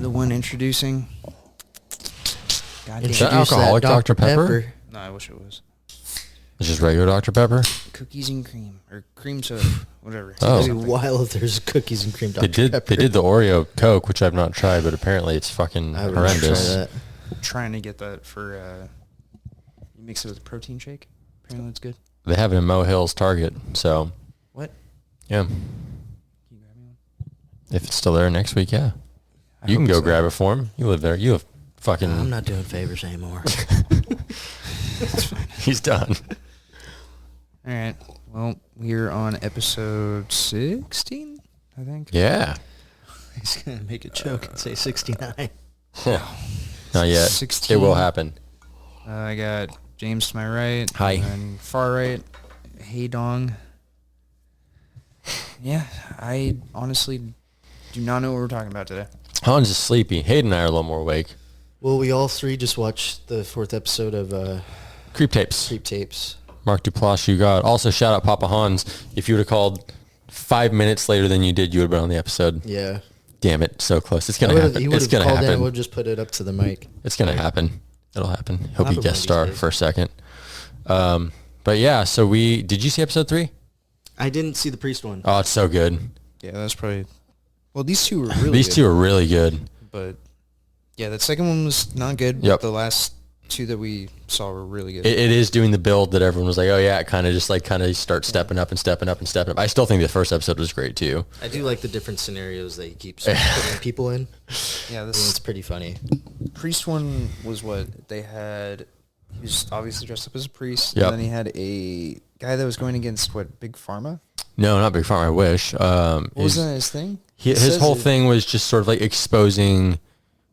the one introducing? God Is damn. that alcoholic Dr. Pepper? No, I wish it was. It's just regular Dr. Pepper? Cookies and cream. Or cream soda. Whatever. Oh. It'd be wild if there's cookies and cream Dr. They Pepper. did the Oreo Coke, which I've not tried, but apparently it's fucking I would horrendous. try that. Trying to get that for, you mix it with a protein shake. Apparently it's good. They have it in Mo Hills Target, so What? yeah. Can you grab me one? If it's still there next week, yeah. I You can hope go so. grab it for him. You live there. You have fucking... I'm not doing favors anymore. He's done. All right. Well, we're on episode 16, I think. Yeah. He's going to make a joke and say 69. Not yet. 16. It will happen. I got James to my right. Hi. And far right, Hey Dong. Yeah, I honestly do not know what we're talking about today. Hans is sleepy. Hayden and I are a little more awake. Well, we all three just watched the 4th episode of Creep Tapes. Creep Tapes. Mark Duplass, you got. Also, shout out Papa Hans. If you would have called 5 minutes later than you did, you would have been on the episode. Yeah. Damn it. So close. It's going to happen. He would It's have going to called in. happen. We'll just put it up to the mic. It's going to happen. It'll happen. Hope happen you one guest of star these days. for a second. But yeah, so did you see episode 3? I didn't see the priest one. Oh, it's so good. Yeah, that's probably... Well, these two were really These good, two are really good. But, yeah, that second one was not good. Yep. But the last two that we saw were really good. It is doing the build that everyone was like, oh yeah, it kind of just like start stepping up and stepping up and stepping up. I still think the first episode was great too. I do like the different scenarios that he keeps putting people in. Yeah, I think this it's pretty funny. priest one was what they had. He was obviously dressed up as a priest. Yep. And then he had a guy that was going against, what, Big Pharma? No, not Big Pharma, I wish. What was that his thing? His says whole it- thing was just sort of like exposing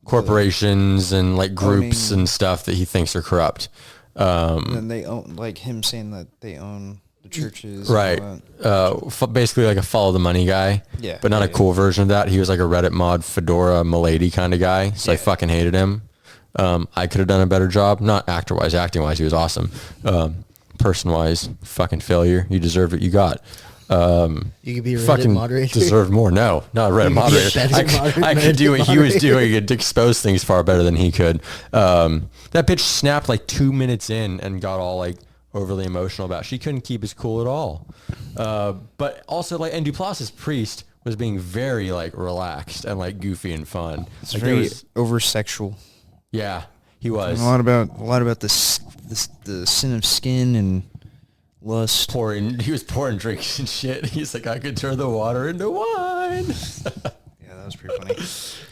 corporations and like groups Owning- and stuff that he thinks are corrupt. And then they own, like him saying that they own the churches. and Right. all that. Basically like a follow the money guy. Yeah. But not a Yeah. cool version of that. He was like a Reddit mod Fedora Milady kind of guy. So I Yeah. fucking hated him. I could have done a better job. Not actor wise, acting wise, he was awesome. Person wise, fucking failure. You deserved what you got. You could be a Reddit Fucking moderator. deserve more. No, not a Reddit You could be a moderator. better I could do what he was moderator. doing and expose things far better than he could. That bitch snapped like 2 minutes in and got all like overly emotional about it. She couldn't keep his cool at all. But also like, and Duplass's priest was being very like relaxed and like goofy and fun. It's Like, very over sexual. yeah, he was. A lot about the sin of skin and lust. He was pouring drinks and shit. He's like, I could turn the water into wine. Yeah, that was pretty funny.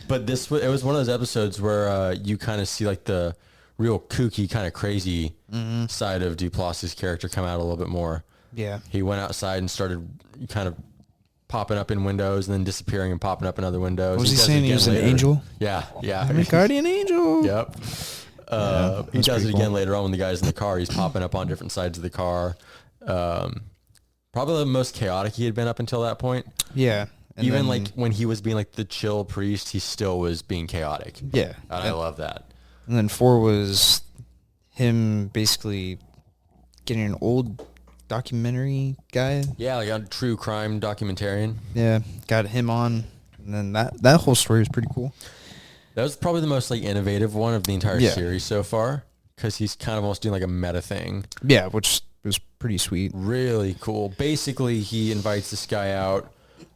But it was one of those episodes where you kind of see like the real kooky, kind of crazy side of Duplass's character come out a little bit more. Yeah. He went outside and started kind of popping up in windows and then disappearing and popping up in other windows. Was he does it saying he again was an later. angel? Yeah, yeah. I'm a guardian angel. Yep. He that's does it pretty again cool. later on when the guy's in the car. He's popping up on different sides of the car. Probably the most chaotic he had been up until that point. Yeah. And Even then- like when he was being like the chill priest, he still was being chaotic. Yeah. And I love that. And then 4 was him basically getting an old documentary guy. Yeah, like a true crime documentarian. Yeah. Got him on. And then that whole story was pretty cool. That was probably the most like innovative one of the entire Yeah. series so far, because he's kind of almost doing like a meta thing. Yeah, which was pretty sweet. Really cool. Basically, he invites this guy out.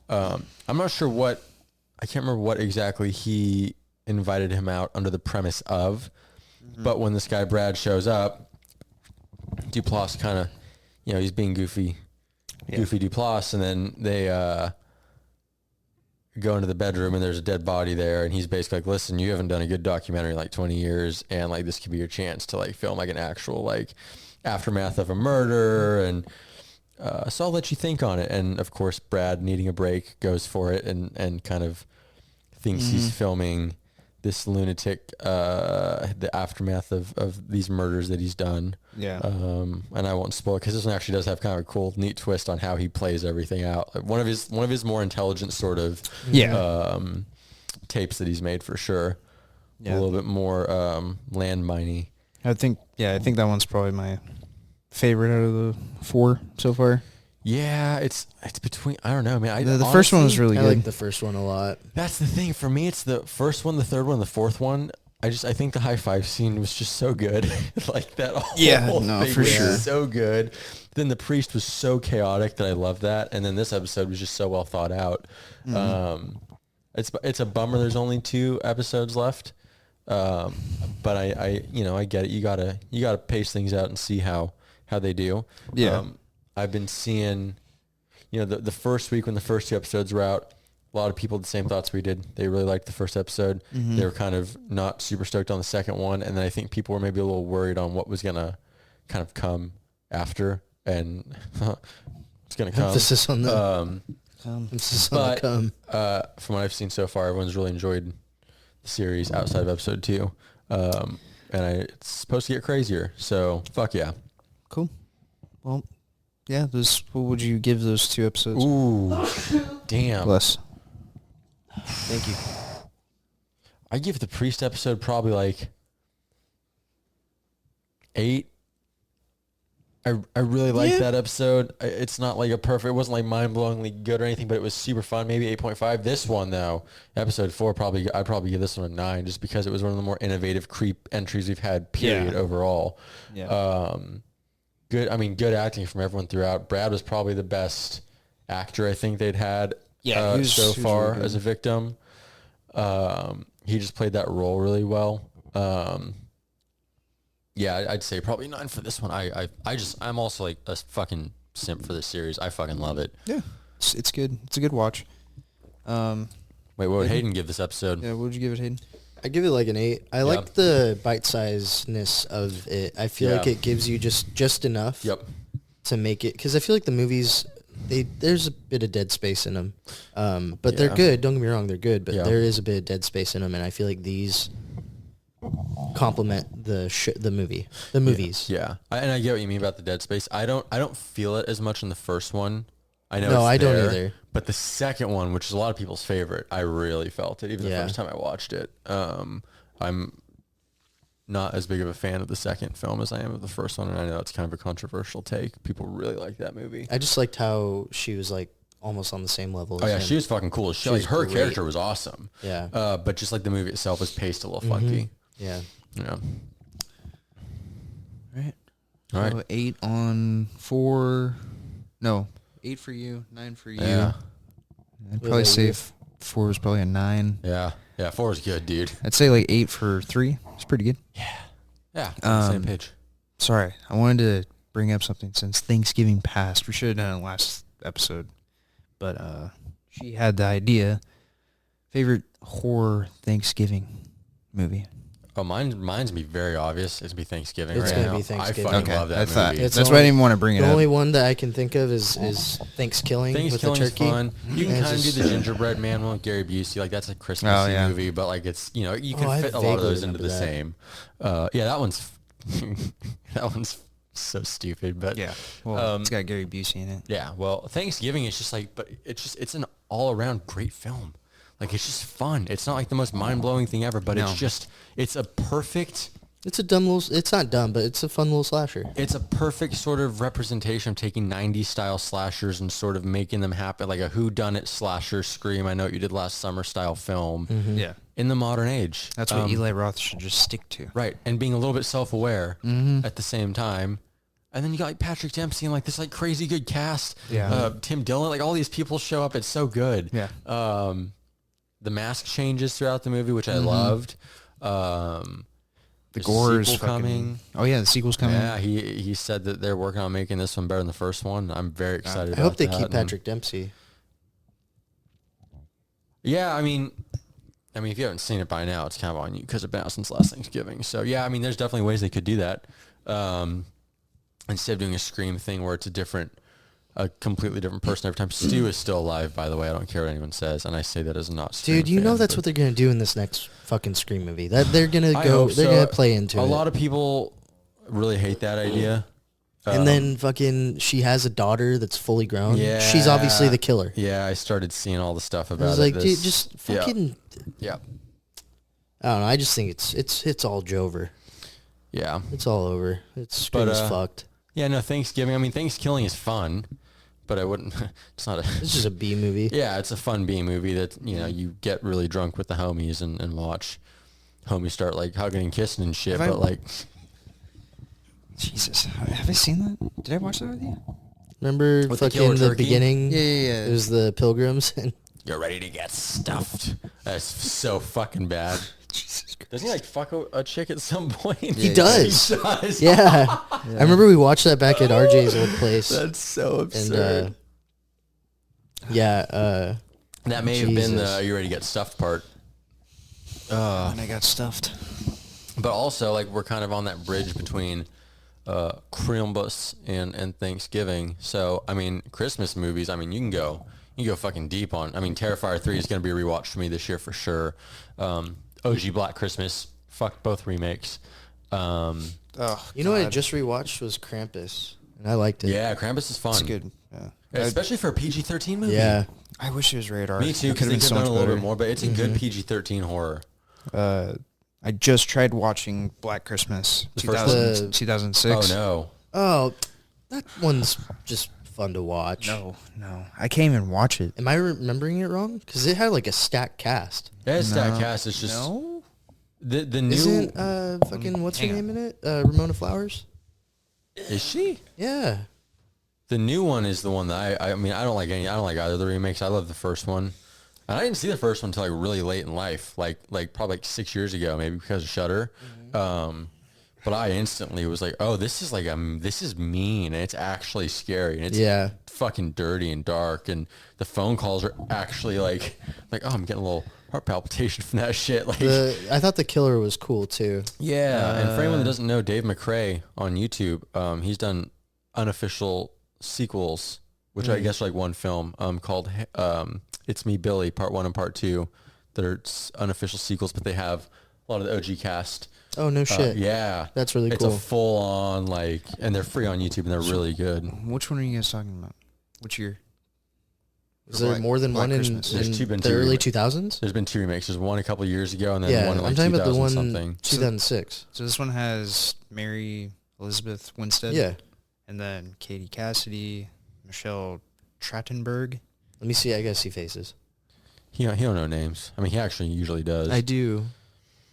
I'm not sure I can't remember what exactly he invited him out under the premise of, but when this guy Brad shows up, Duplass kind of, he's being goofy Duplass, and then they go into the bedroom and there's a dead body there, and he's basically like, listen, you haven't done a good documentary in like 20 years, and like this could be your chance to like film like an actual like aftermath of a murder, and so I'll let you think on it. And of course Brad, needing a break, goes for it and kind of thinks he's filming this lunatic, the aftermath of these murders that he's done. Yeah. And I won't spoil it because this one actually does have kind of a cool, neat twist on how he plays everything out. Like one of his more intelligent sort of tapes that he's made for sure. Yeah. A little bit more landminey. I think that one's probably my favorite out of the 4 so far. Yeah, it's between. I don't know, man. The first one was really I good. like the first one a lot. That's the thing for me. It's the first one, the third one, the fourth one. I think the high five scene was just so good. Like that whole thing for was sure. so good. Then the priest was so chaotic that I loved that. And then this episode was just so well thought out. It's a bummer. There's only 2 episodes left. But I get it. You gotta pace things out and see how they do. Yeah. I've been seeing, the first week when the first 2 episodes were out, a lot of people had the same thoughts we did. They really liked the first episode. They were kind of not super stoked on the second one. And then I think people were maybe a little worried on what was going to kind of come after. And it's going to come. Emphasis on the emphasis on the come. From what I've seen so far, everyone's really enjoyed the series outside of episode 2. And it's supposed to get crazier. So fuck yeah. Cool. Well, yeah. What would you give those 2 episodes? Ooh, damn. Bless. Thank you. I give the priest episode probably like 8. I really liked that episode. It's not like it wasn't like mind-blowingly good or anything, but it was super fun. Maybe 8.5. This one though, episode 4, I'd probably give this one a 9 just because it was one of the more innovative creep entries we've had, period, overall. Yeah. Good acting from everyone throughout. Brad was probably the best actor I think they'd had so far really as a victim. He just played that role really well. Yeah, I'd say probably 9 for this one. I'm also like a fucking simp for this series. I fucking love it. Yeah. It's good. It's a good watch. Wait, what would Hayden give this episode? Yeah, what would you give it, Hayden? I give it like an 8. I like the bite-sizeness of it. I feel like it gives you just enough to make it, because I feel like the movies, there's a bit of dead space in them, but they're good. Don't get me wrong, they're good, but there is a bit of dead space in them, and I feel like these complement the movies. Yeah, and I get what you mean about the dead space. I don't feel it as much in the first one. I know. No, it's I don't there, either. But the second one, which is a lot of people's favorite, I really felt it. Even the first time I watched it, I'm not as big of a fan of the second film as I am of the first one, and I know it's kind of a controversial take. People really like that movie. I just liked how she was like almost on the same level. Oh as yeah, him. she was fucking cool. Her great. character was awesome. Yeah. But just like the movie itself was paced a little funky. Yeah. Yeah. All right. So 8 on 4. No, 8 for you, 9 for you. Yeah. I'd probably say 4 was probably a 9. Yeah. Yeah, 4 is good, dude. I'd say like 8 for 3. It's pretty good. Yeah, on the same page. Sorry, I wanted to bring up something since Thanksgiving passed. We should have done it last episode, but she had the idea. Favorite horror Thanksgiving movie? Oh, mine's gonna be very obvious. It's gonna be Thanksgiving. It's right gonna now. be Thanksgiving. I fucking love that movie. That's why I didn't want to bring it The up. only one that I can think of is Thanksgiving with the Thanksgiving's turkey. fun. You can And kind of do it's the just- gingerbread man one with Gary Busey. Like that's a Christmas movie, but like it's you can I fit a lot of vaguely those into the remember that. same. Yeah, that one's that one's so stupid, but Yeah, well, it's got Gary Busey in it. yeah. Well, Thanksgiving is just like, but it's an all around great film. Like it's just fun. It's not like the most mind blowing thing ever, but it's a perfect. It's a dumb little. It's not dumb, but it's a fun little slasher. It's a perfect sort of representation of taking 90s style slashers and sort of making them happen, like a whodunit slasher Scream, I Know What You Did Last Summer style film Yeah, in the modern age. that's what Eli Roth should just stick to. Right, and being a little bit self-aware at the same time. And then you got like Patrick Dempsey and like this like crazy good cast. Yeah. Tim Dillon, like all these people show up. It's so good. Yeah. The mask changes throughout the movie, which I loved. The There's gore a is sequel fucking coming. Oh yeah, the sequel's coming. Yeah, he said that they're working on making this one better than the first one. I'm very excited about I hope they that. keep And- Patrick Dempsey. Yeah, I mean, if you haven't seen it by now, it's kind of on you because it's been out since last Thanksgiving. So yeah, I mean, there's definitely ways they could do that. Instead of doing a Scream thing where it's a completely different person every time. Stu is still alive, by the way. I don't care what anyone says, and I say that as a not Scream Dude, you know fan, that's but- what they're gonna do in this next fucking Scream movie. That they're gonna I go. hope They're so. gonna play into A it. lot of people really hate that idea. And then fucking, she has a daughter that's fully grown. Yeah. She's obviously the killer. Yeah, I started seeing all the stuff I about was it. like, this- dude, just fucking. Yeah. I don't know. I just think it's all Jover. Yeah. It's all over. It's Scream's But, fucked. Yeah, no, Thanksgiving. I mean, Thanksgiving is fun, but I wouldn't. It's not a. It's just a B movie. Yeah, it's a fun B movie that you get really drunk with the homies and watch. Homies start like hugging and kissing and shit, but like. Jesus, have I seen that? Did I watch that with you? Remember With fucking the beginning? Yeah. It was the pilgrims. And You're ready to get stuffed. That's so fucking bad. Jesus Christ. Doesn't he like fuck a chick at some point? he does. He does. Yeah. I remember we watched that back at RJ's old place. That's so absurd. And that may have been the Jesus. "you ready to get stuffed" part. And I got stuffed. But also, like, we're kind of on that bridge between Christmas and Thanksgiving. So, I mean, Christmas movies, I mean, you can go fucking deep on. I mean, Terrifier 3 is going to be a rewatch for me this year for sure. OG Black Christmas, fuck both remakes. you know what I just rewatched was Krampus, and I liked it. Yeah, Krampus is fun. It's good. Yeah. Especially for a PG-13 movie. Yeah. I wish it was rated R. Me too, because they could have done a little bit more, but it's a good PG-13 horror. I just tried watching Black Christmas, The first 2006. Oh, no. Oh, that one's just fun to watch. No. I can't even watch it. Am I remembering it wrong? Because it had like a stacked cast. Yeah, it's that cast. It's just... No? The new... Isn't fucking what's her hang name in it? Ramona Flowers. Is she? Yeah. The new one is the one that I mean, I don't like either of the remakes. I love the first one. And I didn't see the first one until like really late in life, like probably like 6 years ago, maybe because of Shudder. But I instantly was like, oh, this is like this is mean, and it's actually scary, and it's fucking dirty and dark, and the phone calls are actually like oh, I'm getting a little heart palpitation from that shit. Like, I thought the killer was cool too. yeah. And for anyone that doesn't know, Dave McRae on YouTube, he's done unofficial sequels, which I guess are like one film, called It's Me, Billy, Part 1 and Part 2, that are unofficial sequels, but they have a lot of the OG cast. Oh, no shit. Yeah. That's really it's cool. It's a full-on, like, and they're free on YouTube, and they're really good. Which one are you guys talking about? Which year? Is there more than one in the early 2000s? There's been 2 remakes. There's one a couple years ago, and then Yeah, one in like I'm talking about the one something. 2006. So this one has Mary Elizabeth Winstead. Yeah. And then Katie Cassidy, Michelle Trachtenberg. Let me see. I gotta see faces. He don't know names. I mean, he actually usually does. I do.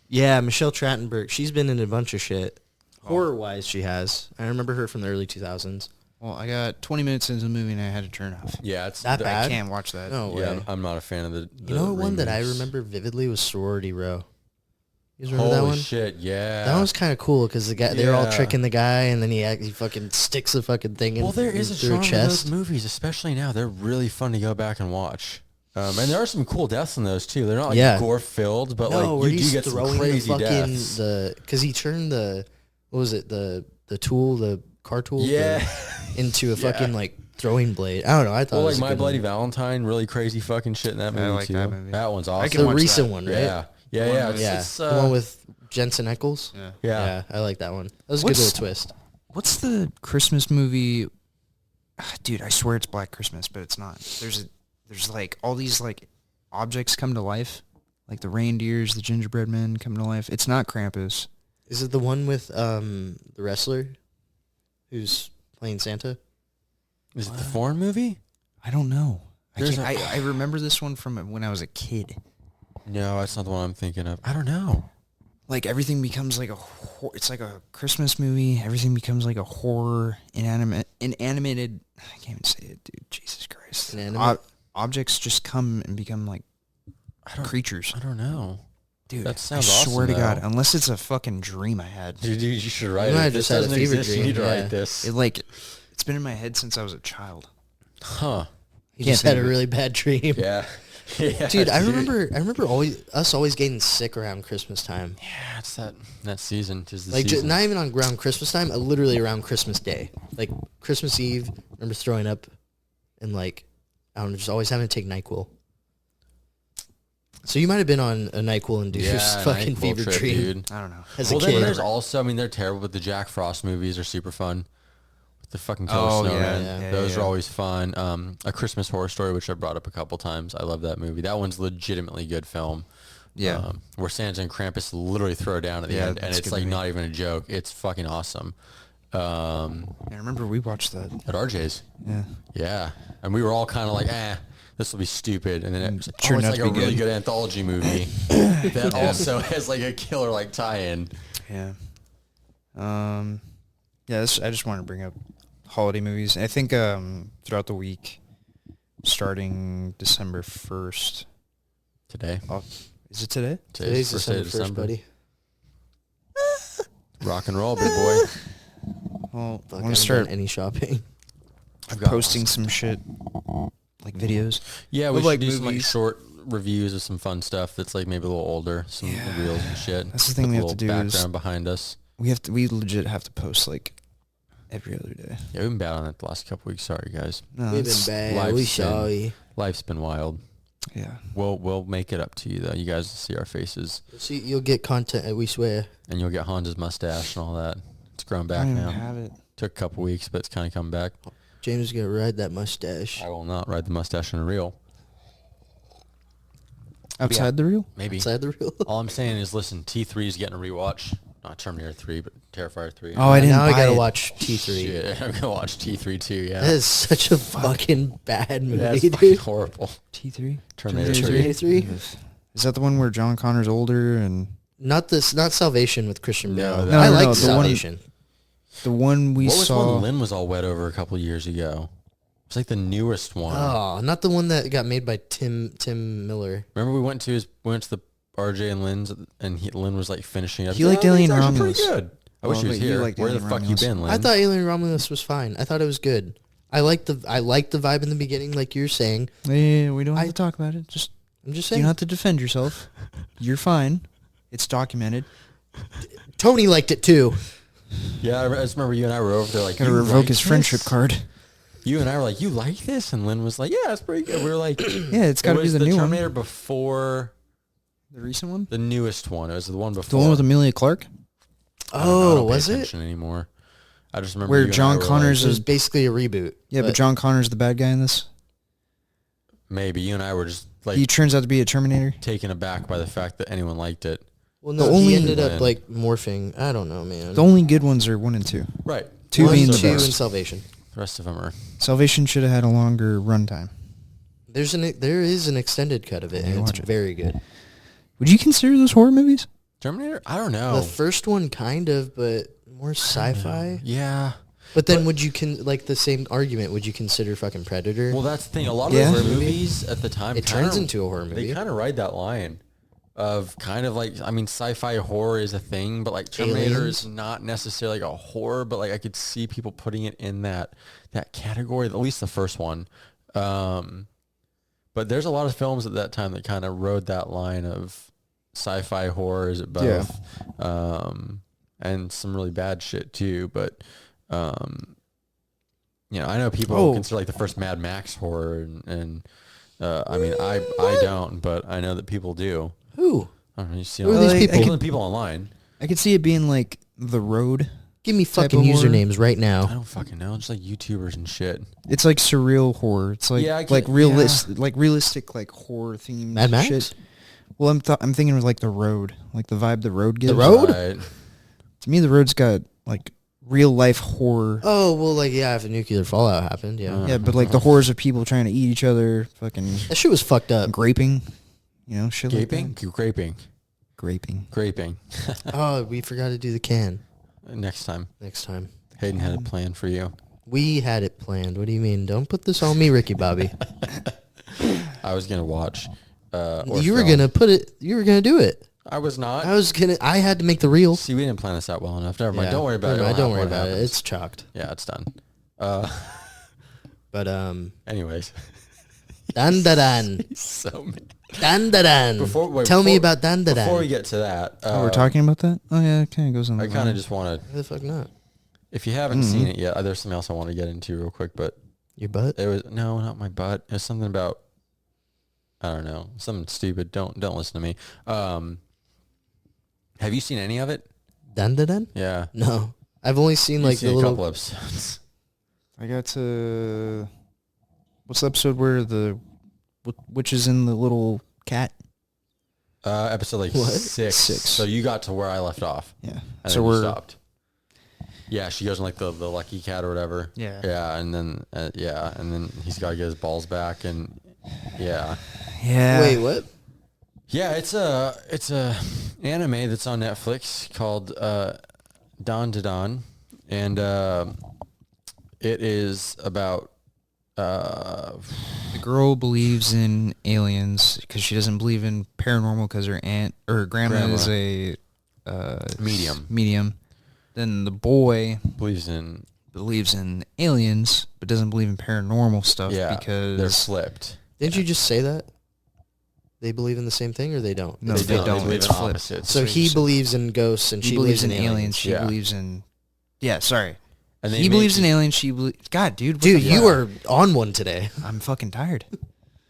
Yeah, Michelle Trachtenberg. She's been in a bunch of shit. Horror-wise, she has. I remember her from the early 2000s. Well, I got 20 minutes into the movie and I had to turn off. Yeah, it's that bad. I can't watch that. No way. Yeah, I'm not a fan of the You know, one that I remakes. remember vividly was Sorority Row. You guys remember Holy that one? shit, yeah. That one was kind of cool because the guy they're all Yeah. tricking the guy, and then he fucking sticks the fucking thing in. Well, there is a through charm her to chest. those movies, especially now. They're really fun to go back and watch. And there are some cool deaths in those too. They're not like gore filled, but no, like where you do he's get some throwing crazy the fucking deaths. because he turned the what was it the tool the car tool into a fucking like throwing blade. I don't know. I thought Well, it like was a My good Bloody one. Valentine, really crazy fucking shit in that movie like too. that movie. That one's I awesome. can The watch recent that. one, right? Yeah. It's the the one with Jensen Ackles. Yeah. I like that one. That was a good little twist. What's the Christmas movie? Dude, I swear it's Black Christmas, but it's not. There's like all these like objects come to life, like the reindeers, the gingerbread men come to life. It's not Krampus. Is it the one with the wrestler who's playing Santa? Is it the foreign movie? I don't know. There's I remember this one from when I was a kid. No, that's not the one I'm thinking of. I don't know. Like everything becomes like it's like a Christmas movie. Everything becomes like a horror, inanimated. I can't even say it, dude. Jesus Christ. Objects just come and become like creatures. I don't know. Dude, that sounds I swear awesome, to God, though. unless it's a fucking dream I had. Dude, you should write You might it. have This just had a doesn't fever exist. You dream, need to yeah. write this. It's been in my head since I was a child. Huh. He Can't just had think a of it. really bad dream. Yeah. Yeah, Dude, I remember always getting sick around Christmas time. Yeah, it's that season. Tis the Like season. not even around Christmas time, literally around Christmas Day. Like Christmas Eve, I remember throwing up and like I don't know, just always having to take NyQuil. So you might have been on a NyQuil induced fucking NyQuil fever trip, dream. dude. I don't know. As a Then kid. there's also, I mean, they're terrible, but the Jack Frost movies are super fun. The fucking Killer Oh, Snowman. yeah. Those are always fun. A Christmas Horror Story, which I brought up a couple times. I love that movie. That one's legitimately good film. Yeah. Where Santa and Krampus literally throw down at the end, and that's a it's good like movie. not even a joke. It's fucking awesome. I remember we watched that at RJ's. Yeah. Yeah. And we were all kind of like, this will be stupid. And then it turned was out like to be a really good anthology movie that also has like a killer like tie-in. Yeah. I just wanted to bring up holiday movies. I think throughout the week, starting December 1st. Today. Is it today? Today's December 1st, buddy. Rock and roll, big boy. Well, I I want to start any shopping. posting some shit, like videos. Yeah, we With, should like, do some like movies. short reviews of some fun stuff that's like maybe a little older, some reels and shit. That's the thing we have to do is- background behind us. We legit have to post like every other day. Yeah, we've been bad on it the last couple weeks. Sorry, guys. No, We've it's- been bad. life's We been- sorry. Life's been wild. Yeah. We'll make it up to you though. You guys will see our faces, See, you'll get content. We swear. and you'll get Hans's mustache and all that. It's grown I back don't even now. have it. Took a couple weeks, but it's kind of come back. James is gonna ride that mustache. I will not ride the mustache in a reel. Outside the reel? Maybe. Inside the reel. All I'm saying is, listen, T3 is getting a rewatch. Not Terminator 3, but Terrifier 3. Oh, I didn't Now I buy gotta it. watch T3. Shit, I'm gonna watch T3 too. Yeah, That is such a fucking bad movie, that's dude. fucking horrible. T3? Terminator Terminator 3? Is that the one where John Connor's older and Not Salvation with Christian No, Bale. that- I No, like no, the one- Salvation. the one we What was saw? one Lynn was all wet over a couple years ago? It's like the newest one. Oh, not the one that got made by Tim Miller. Remember we went to the RJ and Lynn's, and Lynn was like finishing up. He liked "Oh, Alien it's actually Romulus." pretty good. I wish Well, he was but you here. liked Where the Alien fuck you Romulus. been, Lynn? I thought Alien Romulus was fine. I thought it was good. I liked the vibe in the beginning, like you're saying. Yeah, we don't have I- to talk about it. Just I'm just you saying. don't have to defend yourself. You're fine. It's documented. Tony liked it too. Yeah, I just remember you and I were over there like, Gotta "You revoke like his friendship this?" card. You and I were like, "You like this?" And Lynn was like, "Yeah, it's pretty good." We were like, Yeah, it's got to be was the new Terminator one. before The recent one? the newest one. It was the one The before. one with Amelia Clark? I don't know, I Oh, don't pay was it? attention anymore. I just remember Where you and I John were Connors It was is- basically a reboot. Yeah, but John Connor's the bad guy in this. maybe you and I were just like He turns out to be a Terminator. taken aback by the fact that anyone liked it. Well, the no, only- he ended up Lynn. like morphing. I don't know, man. The only good ones are 1 and 2. Right. Two One, being the two, and best. Salvation. The rest of them are. Salvation should have had a longer runtime. There is an extended cut of it, Yeah, and it's watch it. very good. Would you consider those horror movies? Terminator? I don't know. The first one, kind of, but more sci-fi. Yeah. But then, would you like the same argument? Would you consider fucking Predator? Well, that's the thing. A lot of Yeah. those movies at the time, It turns into a horror movie. They kind of ride that line of kind of like, I mean, sci-fi horror is a thing, but like Terminator Aliens. is not necessarily like a horror, but like I could see people putting it in that category, at least the first one. But there's a lot of films at that time that kind of rode that line of sci-fi horror, is it both? And some really bad shit too, but you know, I know people consider like the first Mad Max horror, and I mean, I don't, but I know that people do. Who? I don't know. You see, Who are these people? people? Online. I could see it being like The Road. Give me Type fucking of horror. usernames right I now. don't fucking know. Just like YouTubers and shit. It's like surreal horror. It's like Yeah, I like can- realistic like horror themed Mad Max? shit. Well, I'm thinking of like The Road, like the vibe The Road gives. The Road? Right. To me, The Road's got like real life horror. Oh well, like yeah, if a nuclear fallout happened, yeah, Yeah, but like the horrors of people trying to eat each other, fucking that shit was fucked up. graping, you know, shit Gaping? like that. Graping. Graping. Oh, we forgot to do the can Next time. next time. Hayden had a plan for you. We had it planned. What do you mean? Don't put this on me, Ricky Bobby. I was going to watch. You were gonna put it. You were gonna do it. I was not. I had to make the reel. See, we didn't plan this out well enough. Never mind. Yeah. Don't worry about Never it. mind, It'll Don't worry happen when about it. happens. It's chalked. Yeah, it's done. But Anyways. dan da dan So many. dan da dan. Tell me about dan da dan. Before we get to that. Oh, we're talking about that? Oh yeah, it kind of goes on. I the kind line. of just want to, Why the fuck not? if you haven't seen it yet, there's something else I want to get into real quick, but Your butt. it was, no, not my butt. It was something about, I don't know, something stupid. Don't listen to me. Have you seen any of it? Dan da dan. Yeah. No, I've only seen You've like seen the a little. couple episodes. I got to what's the episode where the witch is in the little cat? Episode like What? 6. Six. So you got to where I left off. Yeah. And So then you we're stopped. Yeah, she goes in like the lucky cat or whatever. Yeah. And then he's got to get his balls back, and yeah. Wait, what? Yeah, it's a anime that's on Netflix called Dawn to Dawn, and it is about the girl believes in aliens because she doesn't believe in paranormal because her aunt or her grandma is a medium. Then the boy believes in aliens but doesn't believe in paranormal stuff because they're flipped. Didn't you just say that? They believe in the same thing, or they don't? No, they don't. They believe It's in flipped. opposites. So he believes in ghosts, and she believes in aliens. She believes in... Yeah, sorry. And he believes in aliens, she believes... God, dude. Dude, you are on one today. I'm fucking tired.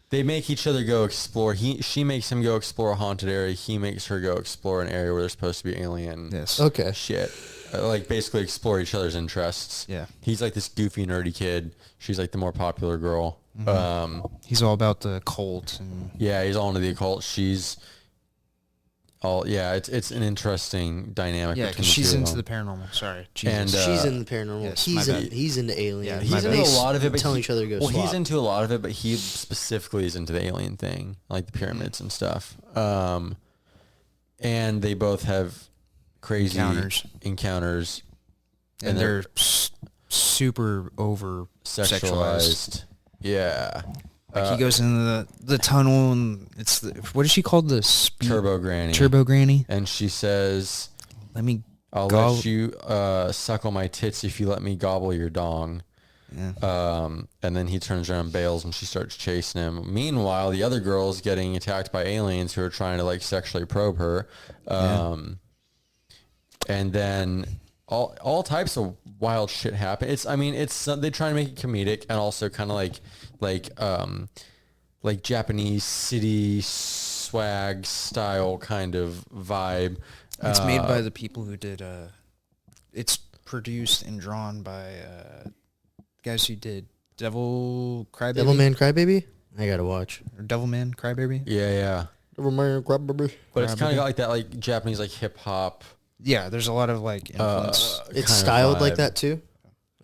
They make each other go explore. She makes him go explore a haunted area. He makes her go explore an area where there's supposed to be alien shit. Like, basically explore each other's interests. Yeah. He's like this goofy, nerdy kid. She's like the more popular girl. Mm-hmm. He's all about the occult. And yeah, he's all into the occult. She's all... Yeah, it's an interesting dynamic. Yeah, because she's into the paranormal. Sorry. Jesus. And she's in the paranormal. Yes, he's into aliens. Yeah, he's into a lot of it, but telling each other to go swap. He's into a lot of it, but he specifically is into the alien thing, like the pyramids and stuff. And they both have crazy encounters, and they're super over sexualized. Yeah. Like he goes into the tunnel, and it's what is she called? The Turbo Granny. Turbo Granny. And she says, I'll let you suckle my tits if you let me gobble your dong. Yeah. And then he turns around and bails, and she starts chasing him. Meanwhile, the other girl is getting attacked by aliens who are trying to like sexually probe her. And then all types of wild shit happen. They try to make it comedic and also kind of like Japanese city swag style kind of vibe. It's made by the people who did. It's produced and drawn by guys who did Devilman Crybaby. I gotta watch. Or Devilman Crybaby. Yeah. Devilman Crybaby. But it's kind of got like that, like Japanese, like hip hop. Yeah, there's a lot of like influence. It's styled like that too.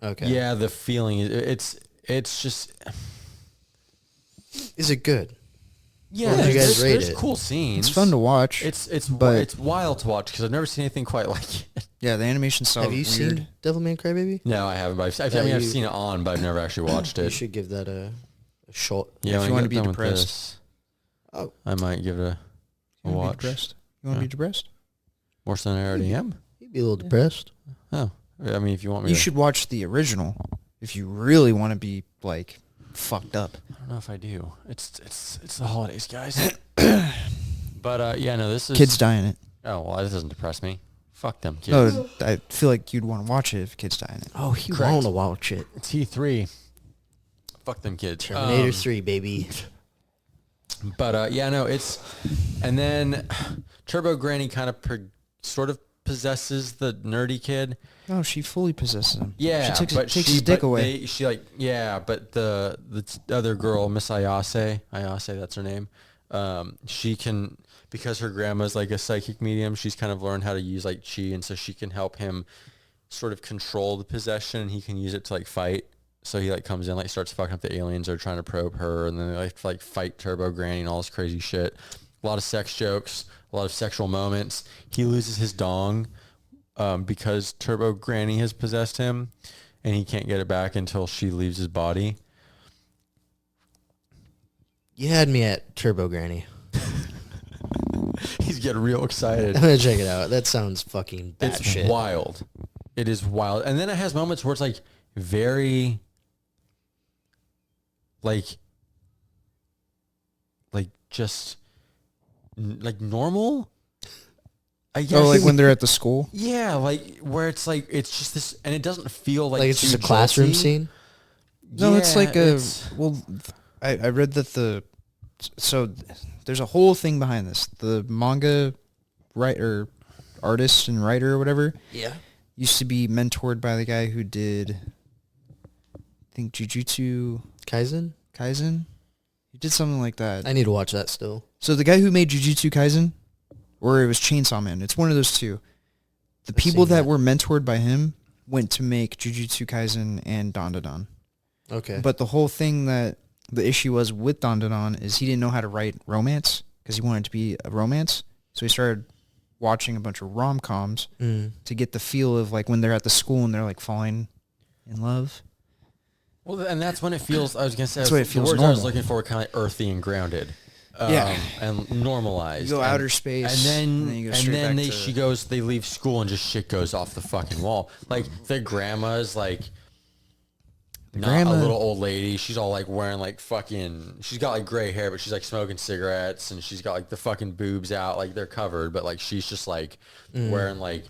Okay. Yeah, the feeling it's just. Is it good? Yeah, you guys rate there's it? cool scenes. It's fun to watch. It's wild to watch because I've never seen anything quite like it. Yeah, the animation style. Have you seen Devilman Crybaby? No, I haven't. But I've seen it on, but I've never actually watched it. You should give that a shot. Yeah, if you want to be depressed, I might give it a watch. You want to be depressed? More so than I already am. You'd be a little depressed. Oh, I mean, if you want me, you should watch the original if you really want to be like fucked up. I don't know if I do. It's the holidays, guys. But this is kids die in it. Oh well, this doesn't depress me. Fuck them kids. No, I feel like you'd want to watch it if kids die in it. Oh, he want to watch it. T3. Fuck them kids. Terminator 3, baby. But it's, and then Turbo Granny kind of sort of possesses the nerdy kid. No, she fully possesses him. Yeah, she takes his dick away. But the other girl, Miss Ayase, that's her name. She can, because her grandma's like a psychic medium, she's kind of learned how to use like chi, and so she can help him sort of control the possession, and he can use it to like fight. So he like comes in, like starts fucking up the aliens that are trying to probe her, and then they like fight Turbo Granny and all this crazy shit. A lot of sex jokes, a lot of sexual moments. He loses his dong because Turbo Granny has possessed him, and he can't get it back until she leaves his body. You had me at Turbo Granny. He's getting real excited. I'm gonna check it out. That sounds fucking batshit. It's wild. It is wild. And then it has moments where it's like very like just like normal. I guess. Oh, like when they're at the school? Yeah, like where it's like it's just this, and it doesn't feel like it's just a classroom scene. No, it's like I read that so there's a whole thing behind this. The manga artist and writer or whatever. Yeah. Used to be mentored by the guy who did, I think, Jujutsu Kaisen. He did something like that. I need to watch that still. So the guy who made Jujutsu Kaisen, or it was Chainsaw Man, it's one of those two. The people that were mentored by him went to make Jujutsu Kaisen and Dandadan. Okay. But the whole thing that the issue was with Dandadan is he didn't know how to write romance because he wanted it to be a romance. So he started watching a bunch of rom-coms to get the feel of like when they're at the school and they're like falling in love. Well, and that's when it feels, I was going to say, that's what it feels the words normal. I was looking for were kind of earthy and grounded. And normalized. You go outer space, and then you go straight back to... they leave school and just shit goes off the fucking wall. Like, the grandma's like... a little old lady. She's all like wearing like fucking, she's got like gray hair, but she's like smoking cigarettes and she's got like the fucking boobs out. Like they're covered, but like she's just like wearing like.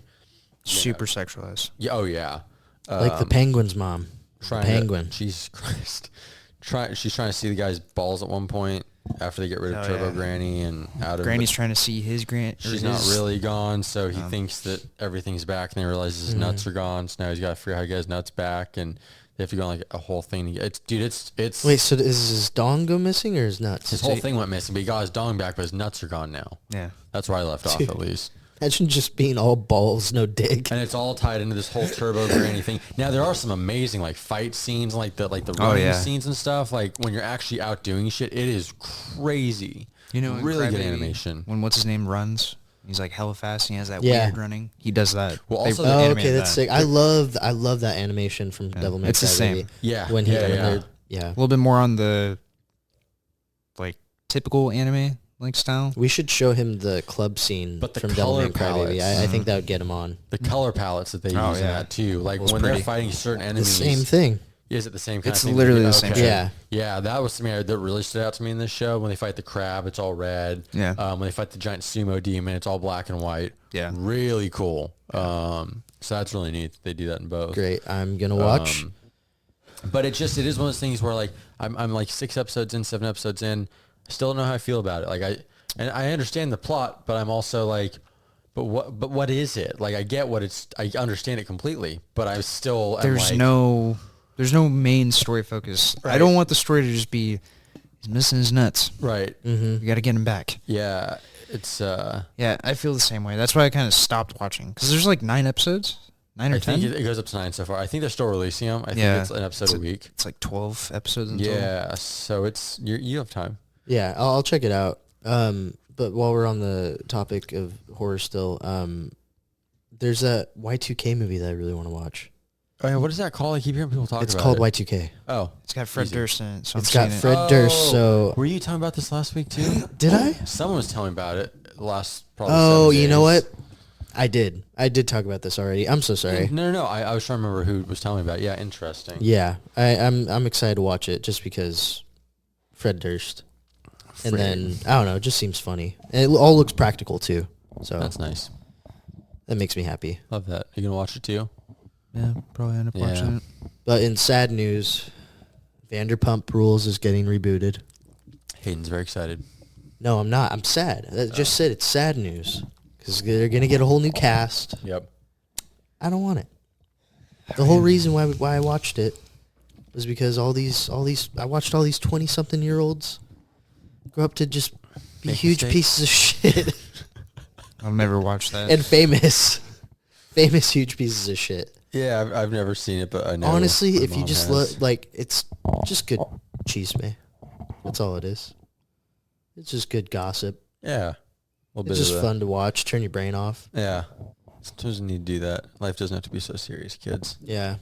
Super sexualized. Yeah. Oh yeah. Like the Penguin's mom. Penguin. Jesus Christ. She's trying to see the guy's balls at one point after they get rid of Turbo Granny and out of Granny's trying to see his She's not really gone, so he thinks that everything's back and then he realizes his nuts are gone. So now he's got to figure out how to get his nuts back and they have to go on like a whole thing. It's Wait, so is his dong go missing or his nuts? His whole thing went missing, but he got his dong back, but his nuts are gone now. Yeah. That's where I left off at least. Imagine just being all balls, no dick. And it's all tied into this whole Turbo Granny thing. Now there are some amazing like fight scenes, like the running scenes and stuff. Like when you're actually out doing shit, it is crazy. You know, really good animation. When what's his name runs, he's like hella fast and he has that weird running. He does that. Well, also okay, that's sick. I love that animation from Devil May Cry. It's the same. Baby. Yeah. When a little bit more on the like typical anime like style. We should show him the club scene from Devil May Cry Baby. I think that would get him on. The color palettes that they use in that too. Like when they're fighting certain enemies. The same thing. Is it the same kind of thing? It's literally the same. Yeah. Yeah, that was something that really stood out to me in this show. When they fight the crab, it's all red. Yeah. When they fight the giant sumo demon, it's all black and white. Yeah. Really cool. So that's really neat. They do that in both. Great. I'm going to watch. But it is one of those things where like I'm like 7 episodes in. I still don't know how I feel about it. Like I understand the plot, but I'm also like, but what is it? Like I get what it's. I understand it completely, but I still. There's no main story focus. Right. I don't want the story to just be he's missing his nuts. Right. Mm-hmm. You got to get him back. Yeah. It's. Yeah, I feel the same way. That's why I kind of stopped watching because there's like 9 episodes. 9 or 10? I think it goes up to 9 so far. I think they're still releasing them. I think it's an episode a week. It's like 12 episodes in total. So it's you have time. Yeah, I'll check it out. But while we're on the topic of horror still, there's a Y2K movie that I really want to watch. Oh yeah, what is that called? I keep hearing people talk about it. It's called Y2K. Oh. It's got Fred Durst in it. So it's got Fred Durst, so... Were you talking about this last week too? Did I? Someone was telling me about it last probably 7 days. You know what? I did talk about this already. I'm so sorry. No. I was trying to remember who was telling me about it. Yeah, interesting. Yeah, I'm excited to watch it just because Fred Durst. And then, I don't know, it just seems funny. And it all looks practical, too. So that's nice. That makes me happy. Love that. Are you going to watch it, too? Yeah, probably end up watching it. But in sad news, Vanderpump Rules is getting rebooted. Hayden's very excited. No, I'm not. I'm sad. I just said it's sad news. Because they're going to get a whole new cast. Yep. I don't want it. The whole reason why I watched it was because I watched all these 20-something-year-olds grow up to just be huge pieces of shit. I'll never watch that. And famous huge pieces of shit. Yeah, I've never seen it, but I know. Honestly, if you just look, like, it's just good chisme. That's all it is. It's just good gossip. Yeah. It's just fun to watch. Turn your brain off. Yeah. Sometimes you need to do that. Life doesn't have to be so serious, kids. Yeah.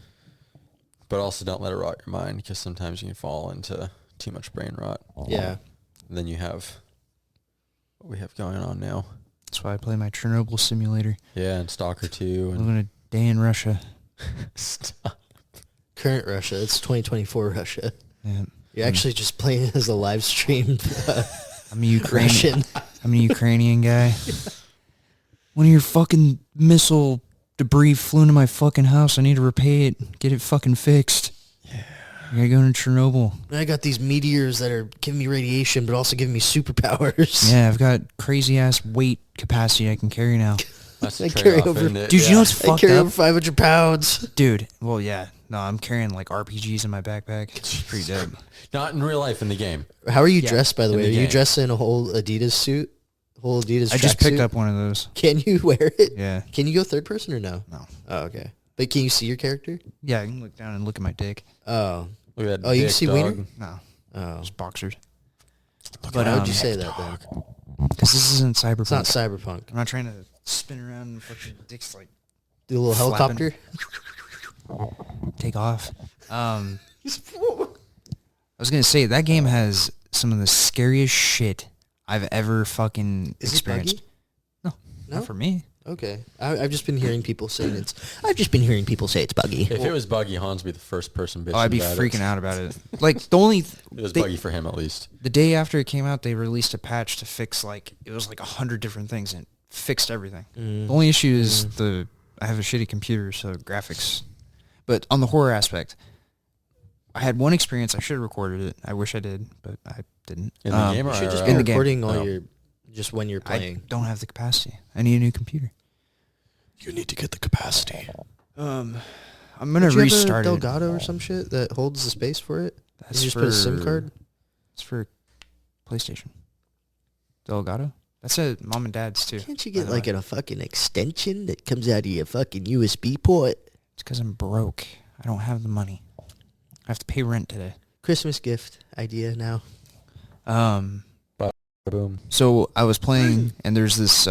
But also don't let it rot your mind, because sometimes you can fall into too much brain rot. Yeah. And then you have what we have going on now. That's why I play my Chernobyl simulator. Yeah, and Stalker 2. And living a day in Russia. Stop. Current Russia. It's 2024 Russia. Yeah. You're actually just playing as a live stream. I'm a Ukrainian. I'm a Ukrainian guy. One of your fucking missile debris flew into my fucking house. I need to repay it. Get it fucking fixed. Yeah. I gotta go to Chernobyl. I got these meteors that are giving me radiation, but also giving me superpowers. Yeah, I've got crazy ass weight capacity I can carry now. That's I carry over, dude. You know what's fucked up? I carry over 500 pounds, dude. Well, yeah. No, I'm carrying like RPGs in my backpack. It's pretty dope. Not in real life, in the game. How are you dressed, by the way? Are you dressed in a whole Adidas suit? Whole Adidas. I just picked up one of those. Can you wear it? Yeah. Can you go third person or no? No. Oh, okay. But can you see your character? Yeah, I can look down and look at my dick. Oh. Look at that. Oh, you dick, see dog. wiener? No, Oh. just boxers. But how would you say that then? Because this isn't cyberpunk. It's not cyberpunk. I'm not trying to spin around and fucking dick's like Do a little flapping. helicopter? Take off. I was gonna say that game has some of the scariest shit I've ever fucking experienced. It buggy? No, not for me. Okay. I've just been hearing people saying it's... I've just been hearing people say it's buggy. If it was buggy, Hans would be the first person bitching I'd be about freaking it. out about it. Like the only... It was buggy for him at least. The day after it came out, they released a patch to fix it was like 100 different things and it fixed everything. The only issue is I have a shitty computer, so graphics. But on the horror aspect, I had one experience. I should have recorded it. I wish I did, but I didn't. In the game or You should just IRL? be In the game. recording all your... Just when you're playing. I don't have the capacity. I need a new computer. You need to get the capacity. I'm gonna Don't you restart have a it. Delgado or some shit that holds the space for it? That's You just put a SIM card? It's for PlayStation. Delgado? That's a mom and dad's too. Can't you by get the like way. a fucking extension that comes out of your fucking USB port? It's because I'm broke. I don't have the money. I have to pay rent today. Christmas gift idea now. Boom. So I was playing, and there's these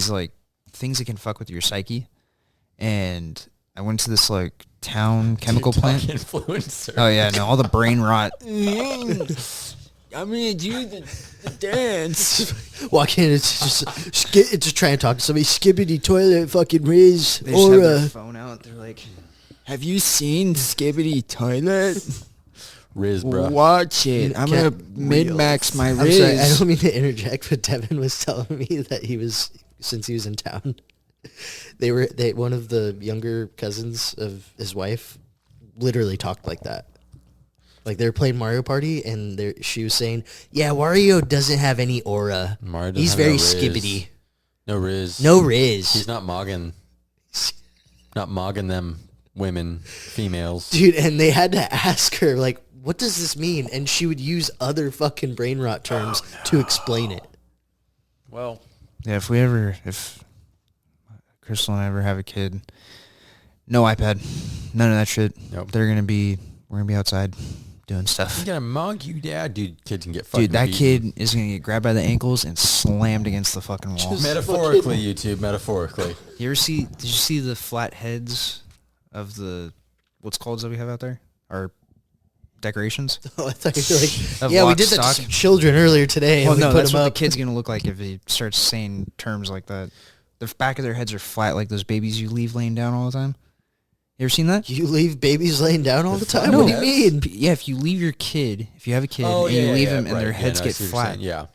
like things that can fuck with your psyche, and I went to this like town chemical plant. Influencer. Oh yeah, no, all the brain rot. I'm gonna do the dance. Walk in, it's just trying to talk to somebody. Skibbity toilet, fucking Riz, They just have their Aura. phone out. They're like, "Have you seen Skibbity Toilet? Riz, bro. Watch it. I'm gonna min-max my I'm sorry, I Riz." don't mean to interject, but Devin was telling me that since he was in town, one of the younger cousins of his wife literally talked like that. Like they were playing Mario Party, and she was saying, "Yeah, Wario doesn't have any aura. Mario doesn't He's have very no Riz. skibbity. No Riz. No Riz." He's not mogging them women, females. Dude, and they had to ask her, like, what does this mean? And she would use other fucking brain rot terms to explain it. Well, Yeah, if Crystal and I ever have a kid, no iPad, none of that shit. Nope. We're gonna be outside doing stuff. I'm gonna mug you, dad. Dude, kids can get fucking Dude, that beaten. kid is gonna get grabbed by the ankles and slammed against the fucking wall. Just- Metaphorically, YouTube, metaphorically. Did you see the flat heads of the, what's called that we have out there? Our decorations? Oh, I thought you were like, Of yeah, we lock did that to stock. some children earlier today. Well, and we no, put that's them what up. the kid's gonna look like if he starts saying terms like that. The back of their heads are flat like those babies you leave laying down all the time. You ever seen that? You leave babies laying down all the time? No. What do you mean? Yeah, if you leave your kid, if you have a kid Oh, and you yeah, leave yeah, them and right. their Yeah, heads no, I get see what you're flat, saying. Yeah.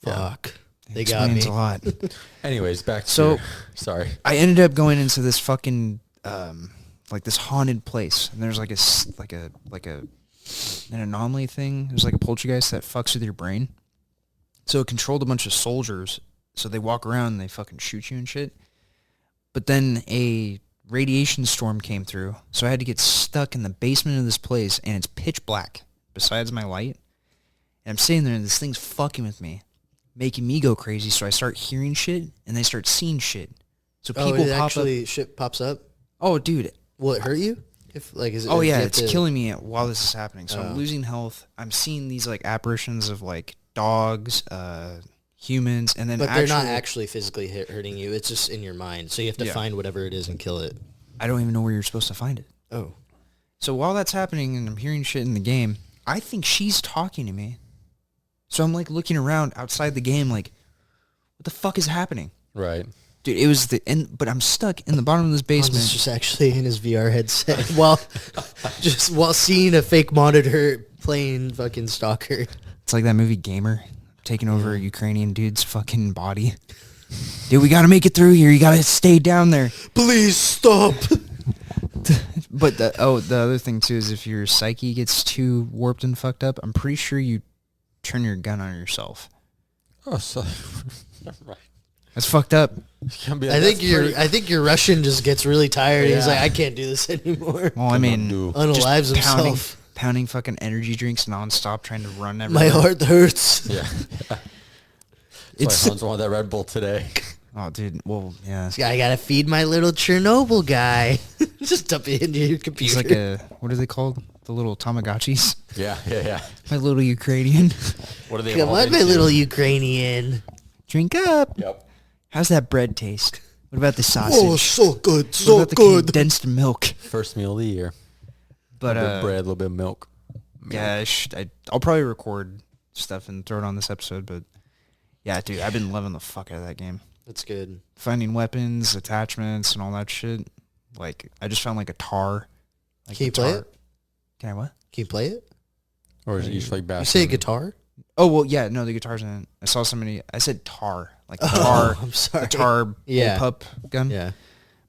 Fuck. They got explains me. a lot. Anyways, back to So- sorry. I ended up going into this fucking like this haunted place, and there's an anomaly thing. There's like a poltergeist that fucks with your brain. So it controlled a bunch of soldiers. So they walk around and they fucking shoot you and shit. But then a radiation storm came through, so I had to get stuck in the basement of this place, and it's pitch black besides my light. And I'm sitting there, and this thing's fucking with me, making me go crazy. So I start hearing shit, and they start seeing shit. So Oh, people it pop actually shit pops up? up. Oh, dude. Will it hurt you? Is it? Oh do you yeah, have it's to- killing me while this is happening. So I'm losing health. I'm seeing these like apparitions of like dogs, humans, and then But they're not actually physically hurting you. It's just in your mind. So you have to Yeah. find whatever it is and kill it. I don't even know where you're supposed to find it. Oh. So while that's happening and I'm hearing shit in the game, I think she's talking to me. So I'm like looking around outside the game like, what the fuck is happening? Right. Dude, it was but I'm stuck in the bottom of this Hans basement. is just actually in his VR headset while seeing a fake monitor playing fucking Stalker. It's like that movie Gamer, taking over a Ukrainian dude's fucking body. Dude, we gotta make it through here. You gotta stay down there. Please stop. But the other thing too is if your psyche gets too warped and fucked up, I'm pretty sure you turn your gun on yourself. Oh, so right. That's fucked up. I think your Russian just gets really tired. He's Yeah. like, I can't do this anymore. Well, I mean, Unalives just himself. pounding fucking energy drinks nonstop, trying to run everywhere. My heart hurts. Yeah. It's That's why Hans wanted that Red Bull today. Oh, dude. Well, yeah. I gotta feed my little Chernobyl guy. Just dump it into your computer. He's like a, what are they called? The little Tamagotchis? Yeah. My little Ukrainian. What are they? Come on, my little Ukrainian. Drink up. Yep. How's that bread taste? What about the sausage? Oh, so good, What so about the good. condensed milk? First meal of the year. But a little bit of bread, a little bit of milk. Yeah, I'll probably record stuff and throw it on this episode. But yeah, dude, I've been loving the fuck out of that game. That's good. Finding weapons, attachments, and all that shit. Like, I just found like a tar. Like Can you play it? Can I what? Can you play it? Or is it just like bass? You say guitar? Oh, well, yeah, no, the guitar's in it. I saw somebody, I said tar. Like tar. I'm sorry. Guitar Yeah. pup gun. Yeah.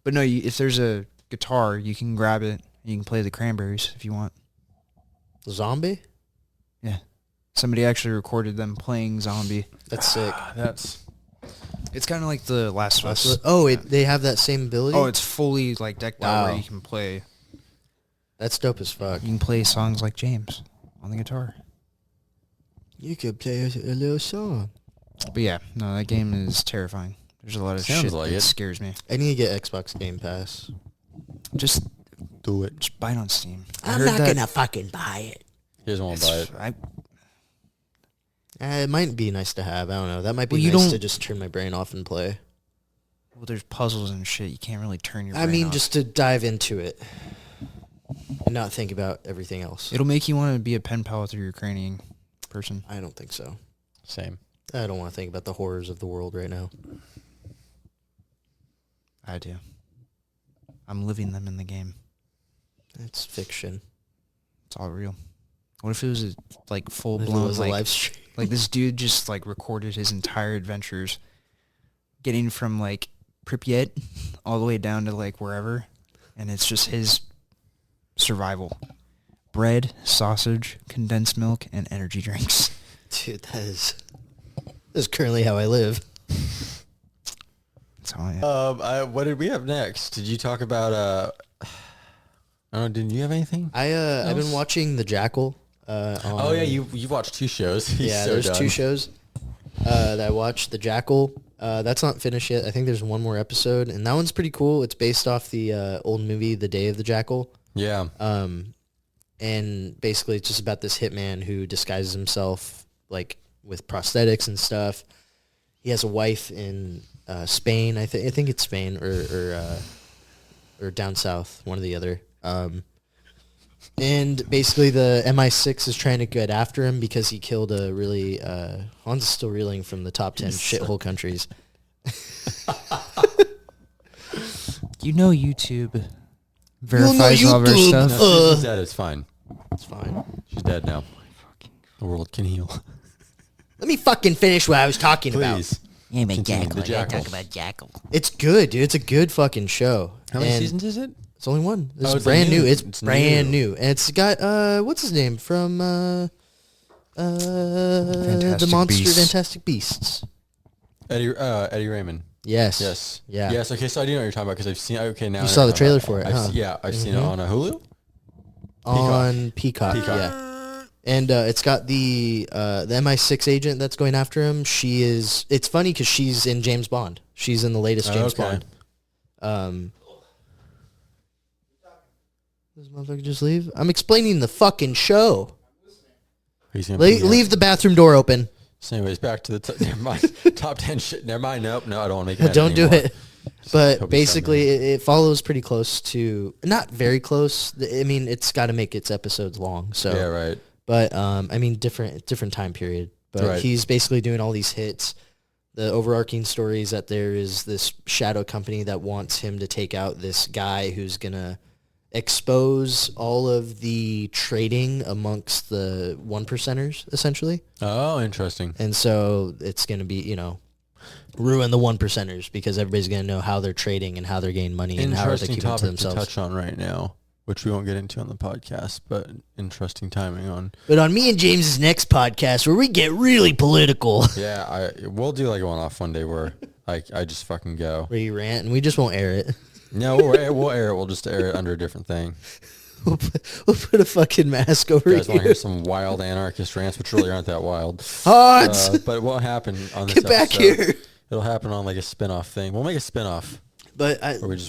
But no, if there's a guitar, you can grab it and you can play the Cranberries if you want. Zombie? Yeah. Somebody actually recorded them playing Zombie. That's sick. It's kind of like the Last of Us. They have that same ability? Oh, it's fully like decked out where you can play. That's dope as fuck. You can play songs like James on the guitar. You could play a little song. But yeah, no, that game is terrifying. There's a lot of shit like that it. scares me. I need to get Xbox Game Pass. Just do it. Just buy it on Steam. I'm not gonna fucking buy it. He doesn't want to buy it. It might be nice to have. I don't know. That might be Well, you nice don't- to just turn my brain off and play. Well, there's puzzles and shit. You can't really turn your brain I mean, off. just to dive into it and not think about everything else. It'll make you want to be a pen pal with your Ukrainian person. I don't think so. Same. I don't want to think about the horrors of the world right now. I do. I'm living them in the game. It's fiction. It's all real. What if it was a, like full If it blown was a live stream. like this dude just like recorded his entire adventures, getting from like Pripyat all the way down to like wherever, and it's just his survival. Bread, sausage, condensed milk, and energy drinks. Dude, that is currently how I live. That's how I am. What did we have next? Did you talk about I don't know, didn't you have anything? I've been watching The Jackal. Oh yeah, you've watched 2 shows. Yeah, there's 2 shows that I watched. The Jackal, that's not finished yet. I think there's one more episode, and that one's pretty cool. It's based off the old movie The Day of the Jackal. Yeah. And basically it's just about this hitman who disguises himself like with prosthetics and stuff. He has a wife in Spain. I think it's Spain or down south, one or the other. And basically the MI6 is trying to get after him because he killed a really Hans is still reeling from the top 10 shithole countries. You know YouTube verifies all of our stuff. No, she's dead. It's fine. It's fine. She's dead now. The world can heal. Let me fucking finish what I was talking about. Please. Yeah, but Continue. Jackal. The I gotta Jackal. talk about Jackal. It's good, dude. It's a good fucking show. How many And seasons is it? It's only one. This is it's brand new. new. It's It's brand new. new. And it's got what's his name from the Fantastic Monster Beasts. Fantastic Beasts. Eddie Redmayne. Yes. Yes. Yeah. Yes. Okay. So I do know what you're talking about because I've seen. Okay, now You saw the trailer for it, huh? Yeah, I've seen it on a Hulu. On Peacock. Yeah. And it's got the MI6 agent that's going after him. It's funny because she's in James Bond. She's in the latest James okay. Bond. Does this motherfucker just leave? I'm explaining the fucking show. He's gonna pee out. Leave the bathroom door open. So anyways, back to the never mind. Top 10 shit. Never mind. Nope. No, I don't want to make it. Don't do anymore. it. But hope you basically, it follows pretty close to, not very close. I mean, it's got to make its episodes long. So Yeah. Right. But I mean, different time period. But Right. he's basically doing all these hits. The overarching story is that there is this shadow company that wants him to take out this guy who's gonna expose all of the trading amongst the 1%ers, essentially. Oh, interesting. And so it's gonna be, ruin the 1%ers because everybody's gonna know how they're trading and how they're getting money and how they're Interesting keeping it to topic to themselves. touch on right now, which we won't get into on the podcast, but interesting timing on. But on me and James's next podcast, where we get really political, Yeah, we'll do like a one-off one day where I just fucking go. where you rant and we just won't air it. No, we'll air it. We'll just air it under a different thing. We'll put a fucking mask over You guys want to here. hear some wild anarchist rants, which really aren't that wild. Hans, But what happened on this get back episode here. It'll happen on like a spin-off thing. We'll make a spin-off. But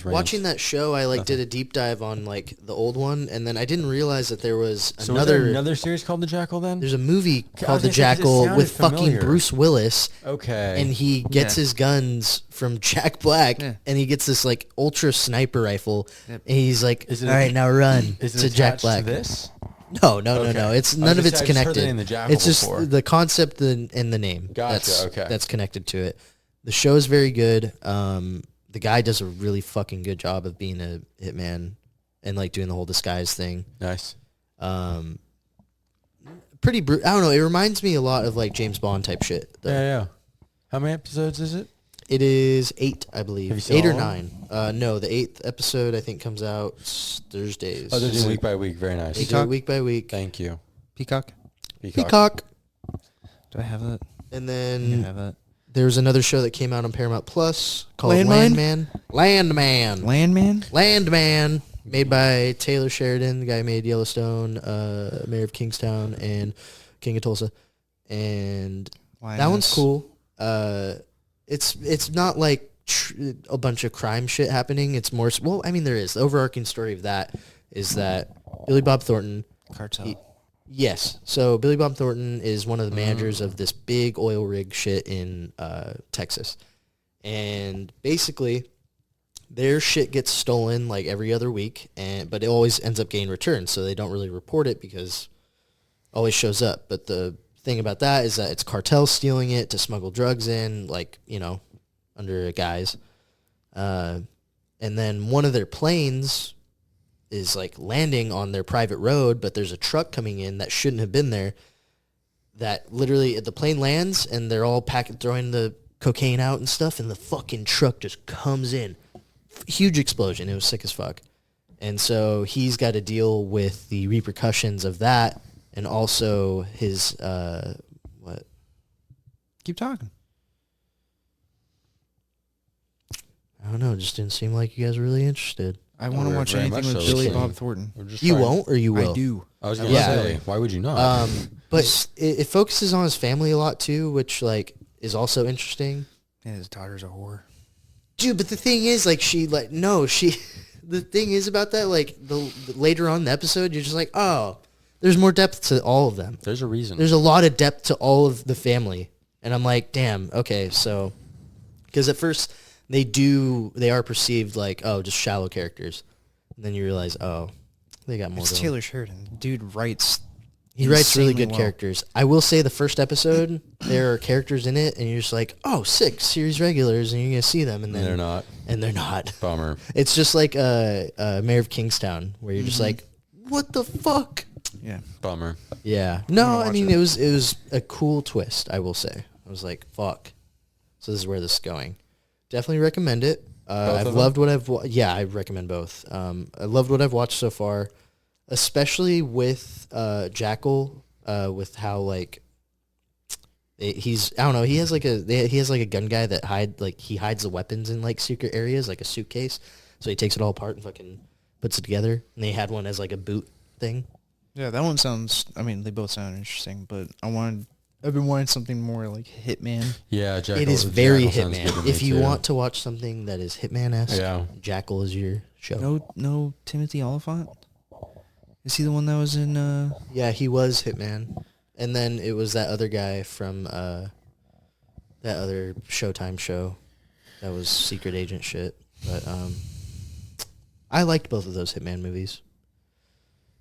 watching rant. that show, I did a deep dive on like the old one, and then I didn't realize that there was another series called The Jackal. Then there's a movie called The Jackal with familiar. fucking Bruce Willis. Okay, and he gets his guns from Jack Black, and he gets this like ultra sniper rifle, and he's like, "All right, now run to Jack Black." To this? No. It's none of it's connected. It's just before. the concept and the name. Gotcha. That's connected to it. The show is very good. The guy does a really fucking good job of being a hitman and like doing the whole disguise thing. Nice. Pretty I don't know. It reminds me a lot of like James Bond type shit. Though. Yeah. How many episodes is it? It is 8, I believe. Have you seen 8 or all 9. No, the 8th episode I think comes out Thursdays. Oh, they're doing week by week. Very nice. They do it week by week. Thank you. Peacock. Do I have that? And I then have that. there's another show that came out on Paramount Plus called Landman? Landman, made by Taylor Sheridan, the guy who made Yellowstone, Mayor of Kingstown, and King of Tulsa. And that one's cool. It's not like a bunch of crime shit happening. It's more, well, I mean, there is. The overarching story of that is that Billy Bob Thornton. Cartel. Yes. So Billy Bob Thornton is one of the managers of this big oil rig shit in Texas. And basically, their shit gets stolen like every other week, but it always ends up getting returned. So they don't really report it because it always shows up. But the thing about that is that it's cartels stealing it to smuggle drugs in, like, under a guise. And then one of their planes is like landing on their private road, but there's a truck coming in that shouldn't have been there. That literally the plane lands and they're all throwing the cocaine out and stuff, and the fucking truck just comes in. Huge explosion. It was sick as fuck. And so he's got to deal with the repercussions of that, and also his what? Keep talking. I don't know. It just didn't seem like you guys were really interested. I want to watch anything with Billy Bob Thornton. You won't, or you will? I do. I was going to say, why would you not? But it focuses on his family a lot too, which like is also interesting. Yeah, his daughter's a whore. Dude, but the thing is, like, the thing is about that, like, the later on in the episode, you're just like, oh, there's more depth to all of them. There's a reason. There's a lot of depth to all of the family. And I'm like, damn, okay, so, because at first they are perceived like, oh, just shallow characters. And then you realize, oh, they got more. It's Taylor Sheridan. Dude writes. He writes really good characters. I will say the first episode, there are characters in it, and you're just like, oh, sick, series regulars, and you're going to see them. And then they're not. And they're not. Bummer. It's just like Mayor of Kingstown, where you're just like, what the fuck? Yeah. Bummer. Yeah. No, I mean, it was a cool twist, I will say. I was like, fuck. So this is where this is going. Definitely recommend it. I've loved what I've I recommend both. I loved what I've watched so far, especially with Jackal, with how like he's, I don't know, he has like a gun guy that he hides the weapons in like secret areas, like a suitcase. So he takes it all apart and fucking puts it together. And they had one as like a boot thing. Yeah, that one sounds, I mean, they both sound interesting, but I've been wanting something more like Hitman. Yeah, Jackal. It is very Hitman. If you want to watch something that is Hitman-esque, Jackal is your show. No Timothy Oliphant? Is he the one that was in... Yeah, he was Hitman. And then it was that other guy from that other Showtime show that was secret agent shit. But I liked both of those Hitman movies.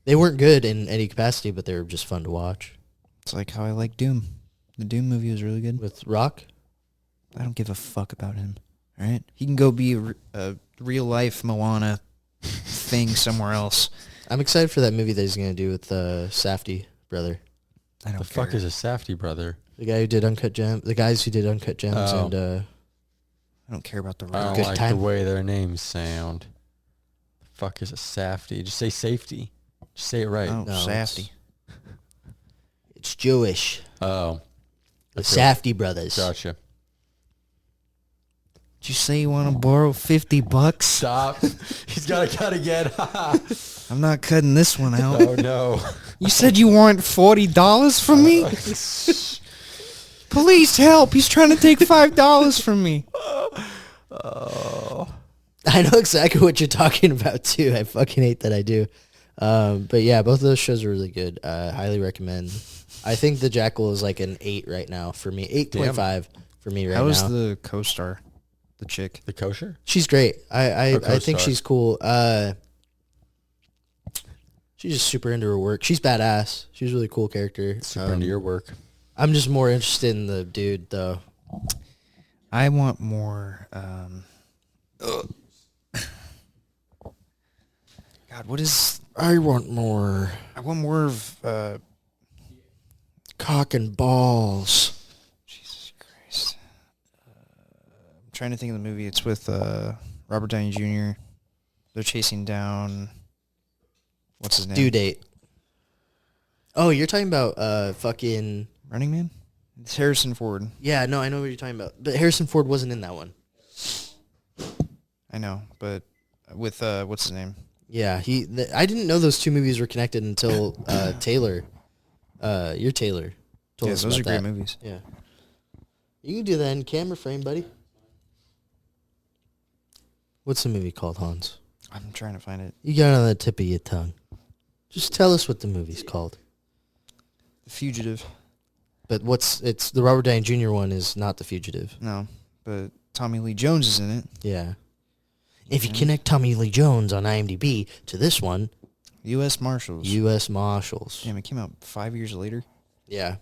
They weren't good in any capacity, but they were just fun to watch. It's like how I like Doom. The Doom movie was really good. With Rock? I don't give a fuck about him. All right? He can go be a real-life Moana thing somewhere else. I'm excited for that movie that he's going to do with Safdie brother. I don't care. The fuck is a Safdie brother? The guy who did Uncut Gems. The guys who did Uncut Gems and... I don't care about the I don't like the way their names sound. The fuck is a Safdie? Just say safety. Just say it right. Oh, no, Safdie. It's Jewish. Oh. The Safdie brothers. Gotcha. Did you say you want to borrow $50? Stop. He's got to cut again. I'm not cutting this one out. Oh, no. You said you want $40 from me? Police help! He's trying to take $5 from me. I know exactly what you're talking about too. I fucking hate that I do. But yeah, both of those shows are really good. Highly recommend. I think the Jackal is like an 8 right now for me. 8.5 for me right now. How is the co-star, the chick? The kosher? She's great. I think she's cool. She's just super into her work. She's badass. She's a really cool character. Super into your work. I'm just more interested in the dude though. I want more. God, what is? I want more. I want more of Cock and balls. Jesus Christ. I'm trying to think of the movie. It's with Robert Downey Jr. They're chasing down. What's his name? Due Date. Oh, you're talking about fucking Running Man? It's Harrison Ford. Yeah, no, I know what you're talking about. But Harrison Ford wasn't in that one. I know, but with what's his name? Yeah, I didn't know those two movies were connected until Taylor. Your Taylor told us those about are that. great movies. Yeah. You can do that in camera frame, buddy. What's the movie called, Hans? I'm trying to find it. You got it on the tip of your tongue. Just tell us what the movie's called. The Fugitive. But it's the Robert Downey Jr. one is not The Fugitive. No, but Tommy Lee Jones is in it. Yeah. If you connect Tommy Lee Jones on IMDb to this one. U.S. Marshals. U.S. Marshals. Damn, it came out 5 years later. Yeah.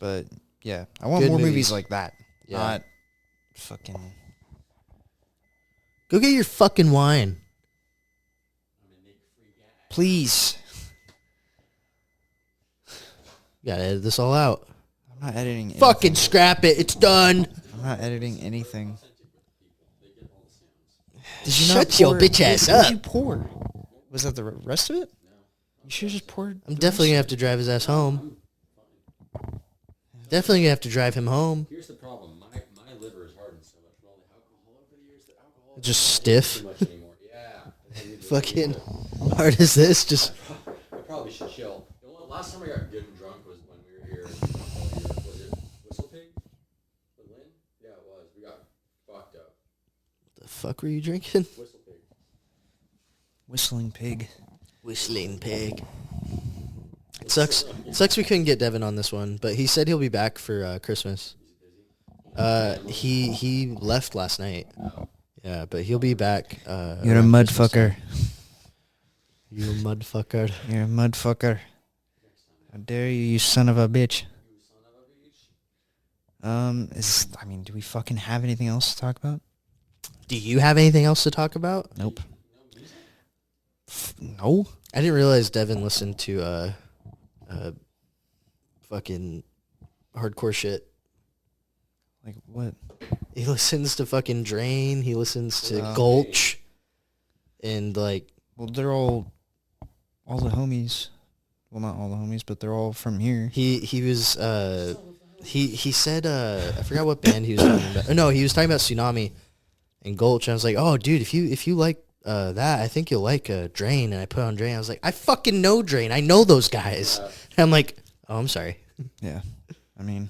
But, yeah, I want Good more movies. movies like that. Yeah. Not fucking... Go get your fucking wine. Please. You gotta edit this all out. I'm not editing anything. Fucking scrap it. It's done. I'm not editing anything. Shut your bitch ass What did up. you pour? Was that the rest of it? You should have just poured. I'm definitely gonna have to drive his ass home. Definitely gonna have to drive him home. Here's the problem. My liver is hardened so much from all the alcohol over the years that alcohol is Just stiff. too much anymore. Yeah. Fucking hard as this. Just I probably should chill. Last time I got good and drunk was when we were here. Was it Whistle Pig? With Lynn? Yeah, it was. We got fucked up. the fuck were you drinking? Whistle Pig. Whistling pig. Whistling pig. It sucks. It sucks we couldn't get Devin on this one, but he said he'll be back for Christmas. He left last night. Yeah, but he'll be back. You're a mud fucker. You a mud fucker. You're a mud fucker. How dare you, you son of a bitch. Do we fucking have anything else to talk about? Do you have anything else to talk about? Nope. No? I didn't realize Devin listened to fucking hardcore shit. Like what? He listens to fucking Drain. He listens to Gulch. And like... Well, they're all the homies. Well, not all the homies, but they're all from here. He was... He said... I forgot what band he was talking about. No, he was talking about Tsunami and Gulch. I was like, oh, dude, if you like that, I think you'll like Drain. And I put on Drain. I was like, I fucking know Drain. I know those guys. And I'm like, oh, I'm sorry. Yeah. I mean,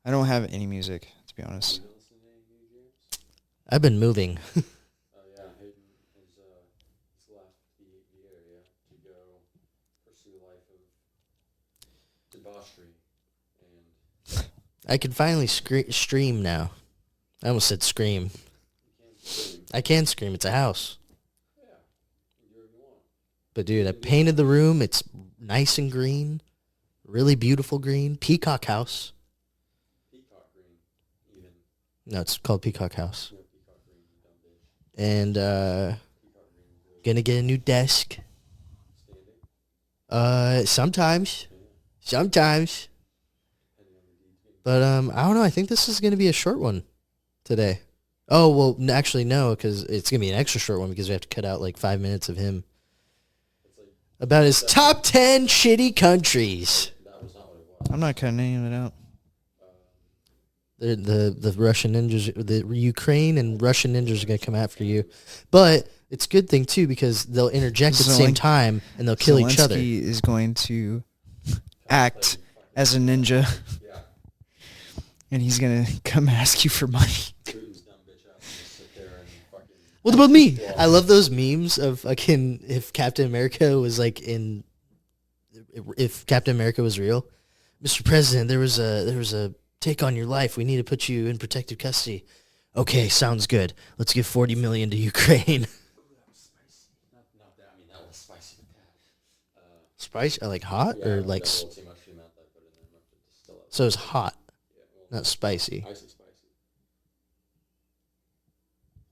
I don't have any music, to be honest. I've been moving. Yeah, Hayden has left the area to go pursue a life of debauchery. And I can finally stream now. I almost said scream. I can scream. It's a house. yeah, you do what you want. But dude, I painted the room. It's nice and green. Really beautiful green. Peacock house. Peacock green, even. No, it's called Peacock House. Yeah, peacock green, you dumb bitch. And gonna get a new desk. Standing. Sometimes. But I don't know. I think this is gonna be a short one today. Oh well, actually no, because it's gonna be an extra short one because we have to cut out like 5 minutes of him about his top 10 shitty countries. That was not what it was. I'm not cutting any of it out. The Russian ninjas, the Ukraine and Russian ninjas are gonna come after you, but it's a good thing too because they'll interject at the same time and they'll kill each other. Zelensky is going to act as a ninja. and he's gonna come ask you for money. What about me? I love those memes of fucking if Captain America was like if Captain America was real. Mr. President, there was a take on your life. We need to put you in protective custody. Okay, sounds good. Let's give $40 million to Ukraine. Spicy? Like hot or like? So it's hot, not spicy.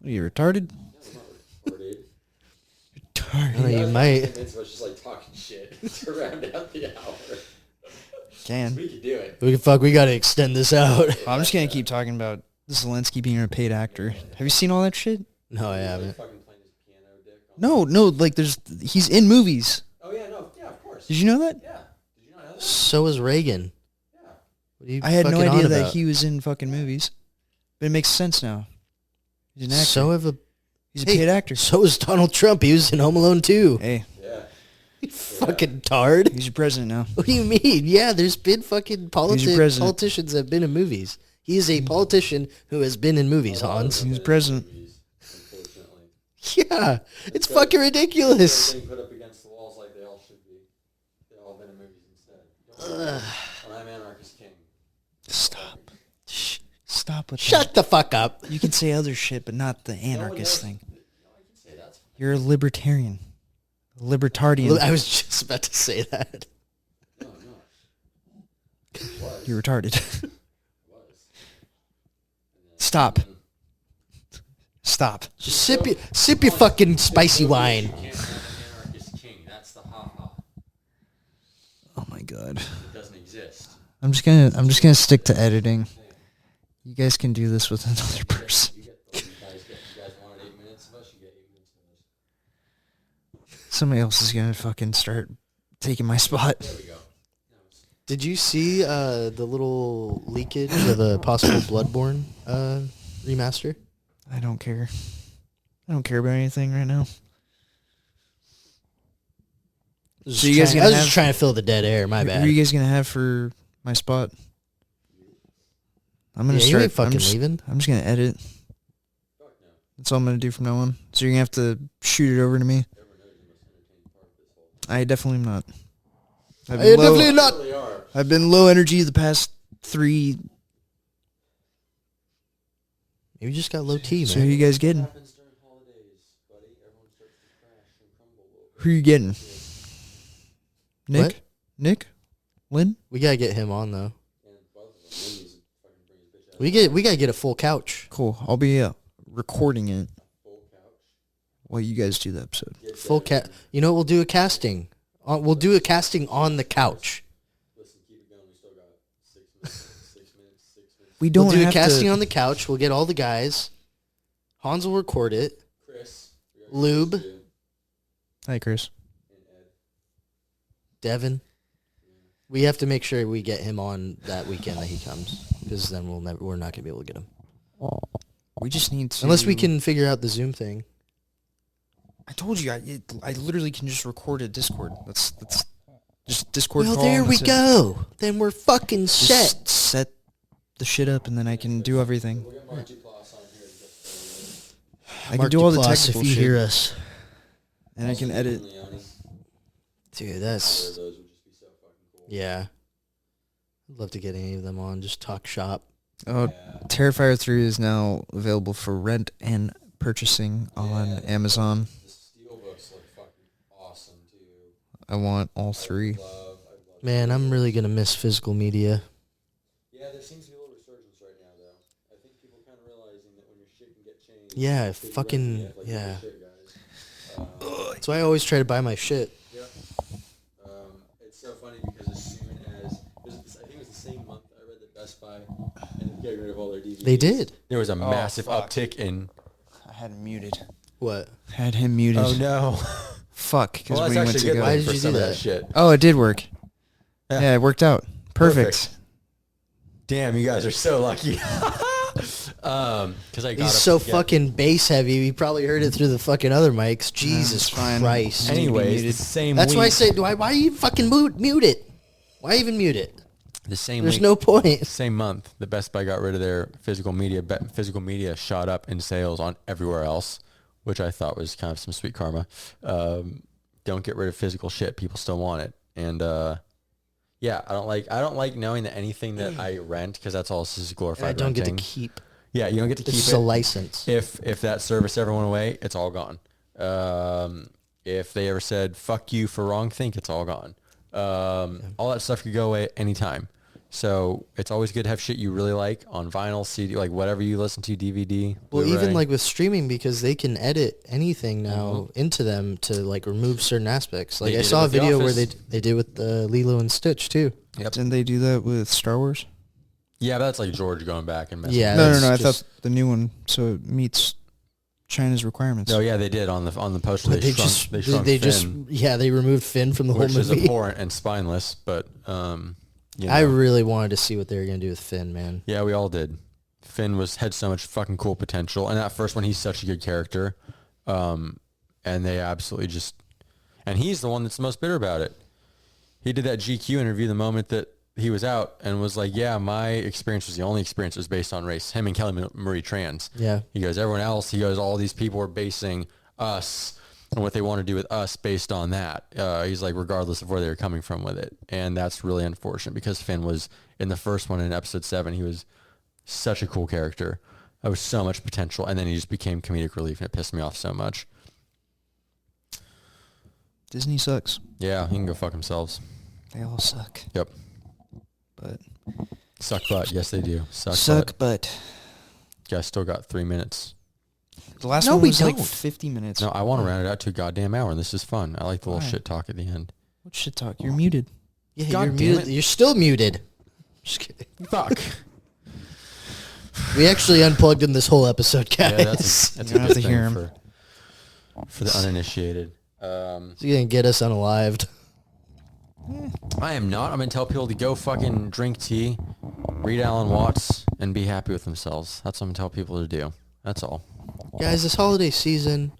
What are you, retarded? Retarded. Oh, you might. It's just like talking shit to round out the hour. Can. We could do it. We gotta extend this out. I'm just gonna keep talking about Zelensky being a paid actor. Have you seen all that shit? No, I haven't. No, like he's in movies. Oh yeah, no, yeah, of course. Did you know that? Yeah. Did you not know that? So was Reagan. Yeah. What are you I had no fucking on idea that about? he was in fucking movies. But it makes sense now. He's an actor. He's a Hey, paid actor. So is Donald Trump. He was in Home Alone 2. Hey, Yeah. You fucking tard. he's your president now. What do you mean? Yeah, there's been fucking president. politicians that have been in movies. He is a politician who has been in movies, Hans. He's president. Unfortunately. Yeah, it's fucking ridiculous. Everything put up against the walls like they all should be. They've all been in movies instead. And I'm Anarchist King. Stop. Shh. Stop with Shut the fuck up. that. You can say other shit, but not the anarchist knows. thing. No, I can say that's You're a libertarian. Libertarian. I was just about to say that. no, no. You're retarded. Was. Stop. Stop. Just sip your fucking spicy wine. You can't have an Anarchist King. That's the ha-ha. Oh my god. It doesn't exist. I'm just gonna stick to editing. You guys can do this with another person. You guys wanted 8 minutes of us, you get 8 minutes of us. Somebody else is gonna fucking start taking my spot. There we go. Did you see the little leakage of a possible Bloodborne remaster? I don't care. I don't care about anything right now. So you guys I gonna was have? just trying to fill the dead air. My Who bad. are you guys gonna have for my spot? I'm gonna Yeah, you start. ain't fucking I'm just, leaving. I'm just gonna edit. Fuck no. That's all I'm gonna do from now on. So you're gonna have to shoot it over to me. Everyone knows the most entertaining part of this whole I definitely am not. I've I been low, definitely not. really are. I've been low energy the past 3. Maybe you just got low T, So who man. you guys getting? Happens during holidays, buddy. Everyone starts to crash and crumble a little bit. Who you getting? Nick? What? Nick? Lynn? We gotta get him on though. And both of them, Wendy's fucking bring his bitch out. We gotta get a full couch. Cool. I'll be recording it Full couch. while you guys do the episode. Get Full cat. You know what? We'll do a casting. We'll do a casting on the couch. Listen, keep it going. We still got 6 minutes. 6 minutes. 6 minutes. We don't We'll do a have casting to. on the couch. We'll get all the guys. Hans will record it. Chris. We got Lube. Chris too, Hi, Chris. and Ed. Devin. We have to make sure we get him on that weekend that he comes, because then we're not gonna be able to get him We just need to. unless we can figure out the Zoom thing. I told you, I literally can just record a Discord. That's just Discord Well, call. there and we that's it. go. Then we're fucking set. Just set the shit up, and then I can do everything. We'll get Mark Duplass on here to just I can Mark do all the Duplass, technical if you shit, hear us, and I can edit. Leone. dude. Either That's of those would just be so fucking cool. yeah. I'd love to get any of them on. Just talk shop. Oh, Yeah. Terrifier 3 is now available for rent and purchasing on Yeah. Amazon. The steelbooks look fucking awesome too. I want all 3. I love Man, I'm really gonna miss physical media. Yeah, there seems to be a little resurgence right now, though. I think people kind of realizing that when your shit can get changed. Yeah, that you fucking- have, like, yeah. good shit, guys. That's why I always try to buy my shit. Yeah. It's so funny because as soon as I think it was the same month I read that Best Buy ended up getting rid of all their DVDs. They did. There was a massive fuck. uptick in. I had him muted. What? Had him muted. Oh no! Fuck, because Well, we that's went actually to good. go. Why Why did you do that? Shit. Oh, it did work. Yeah. Yeah, it worked out. Perfect. Damn, you guys are so lucky. Because I got He's up so to get- fucking bass heavy. We probably heard it through the fucking other mics. Jesus it's fine. Christ. Any- Anyways, muted. the same. That's why I week- say, why you fucking mute it? Why even mute it? There's no point. Same month, the Best Buy got rid of their physical media. Physical media shot up in sales on everywhere else, which I thought was kind of some sweet karma. Don't get rid of physical shit. People still want it. And yeah, I don't like knowing that anything that I rent, because that's all this is glorified. I don't renting. get to keep. Yeah, you don't get to keep it. It's a license. If that service ever went away, it's all gone. If they ever said fuck you for wrong think, it's all gone. All that stuff could go away anytime. So it's always good to have shit you really like on vinyl, CD, like whatever you listen to, DVD. Well, Blu-ray. even like with streaming, because they can edit anything now into them to like remove certain aspects. Like I saw a video where they did with Lilo and Stitch too. Yep. Didn't they do that with Star Wars? Yeah, but that's like George going back and messing. Yeah. No. I thought the new one, so it meets China's requirements. No, yeah, they did on the poster. They shrunk Finn, they removed Finn from the whole movie. Which is abhorrent and spineless, but you know. I really wanted to see what they were gonna do with Finn, man. Yeah, we all did. Finn had so much fucking cool potential, and that first one, he's such a good character, and they absolutely and he's the one that's the most bitter about it. He did that GQ interview the moment that he was out and was like, yeah, my experience was the only experience that was based on race. Him and Kelly Marie trans. Yeah. He goes, everyone else, all these people are basing us and what they want to do with us based on that. He's like, regardless of where they were coming from with it. And that's really unfortunate, because Finn was, in the first one in episode 7, he was such a cool character. There was so much potential. And then he just became comedic relief, and it pissed me off so much. Disney sucks. Yeah, he can go fuck themselves. They all suck. Yep. But suck butt. Yes, they do. Suck butt. Guys, still got 3 minutes. The last one was like 50 minutes. No, I want to round it out to a goddamn hour, and this is fun. I like the little shit talk at the end. What shit talk? You're muted. Yeah, you're muted. You're still muted. Just kidding. Fuck. We actually unplugged him this whole episode, guys. Yeah, that's a good thing hear him. For the uninitiated. So you're going to get us unalived. I am not. I'm going to tell people to go fucking drink tea, read Alan Watts, and be happy with themselves. That's what I'm going to tell people to do. That's all. Guys, this holiday season,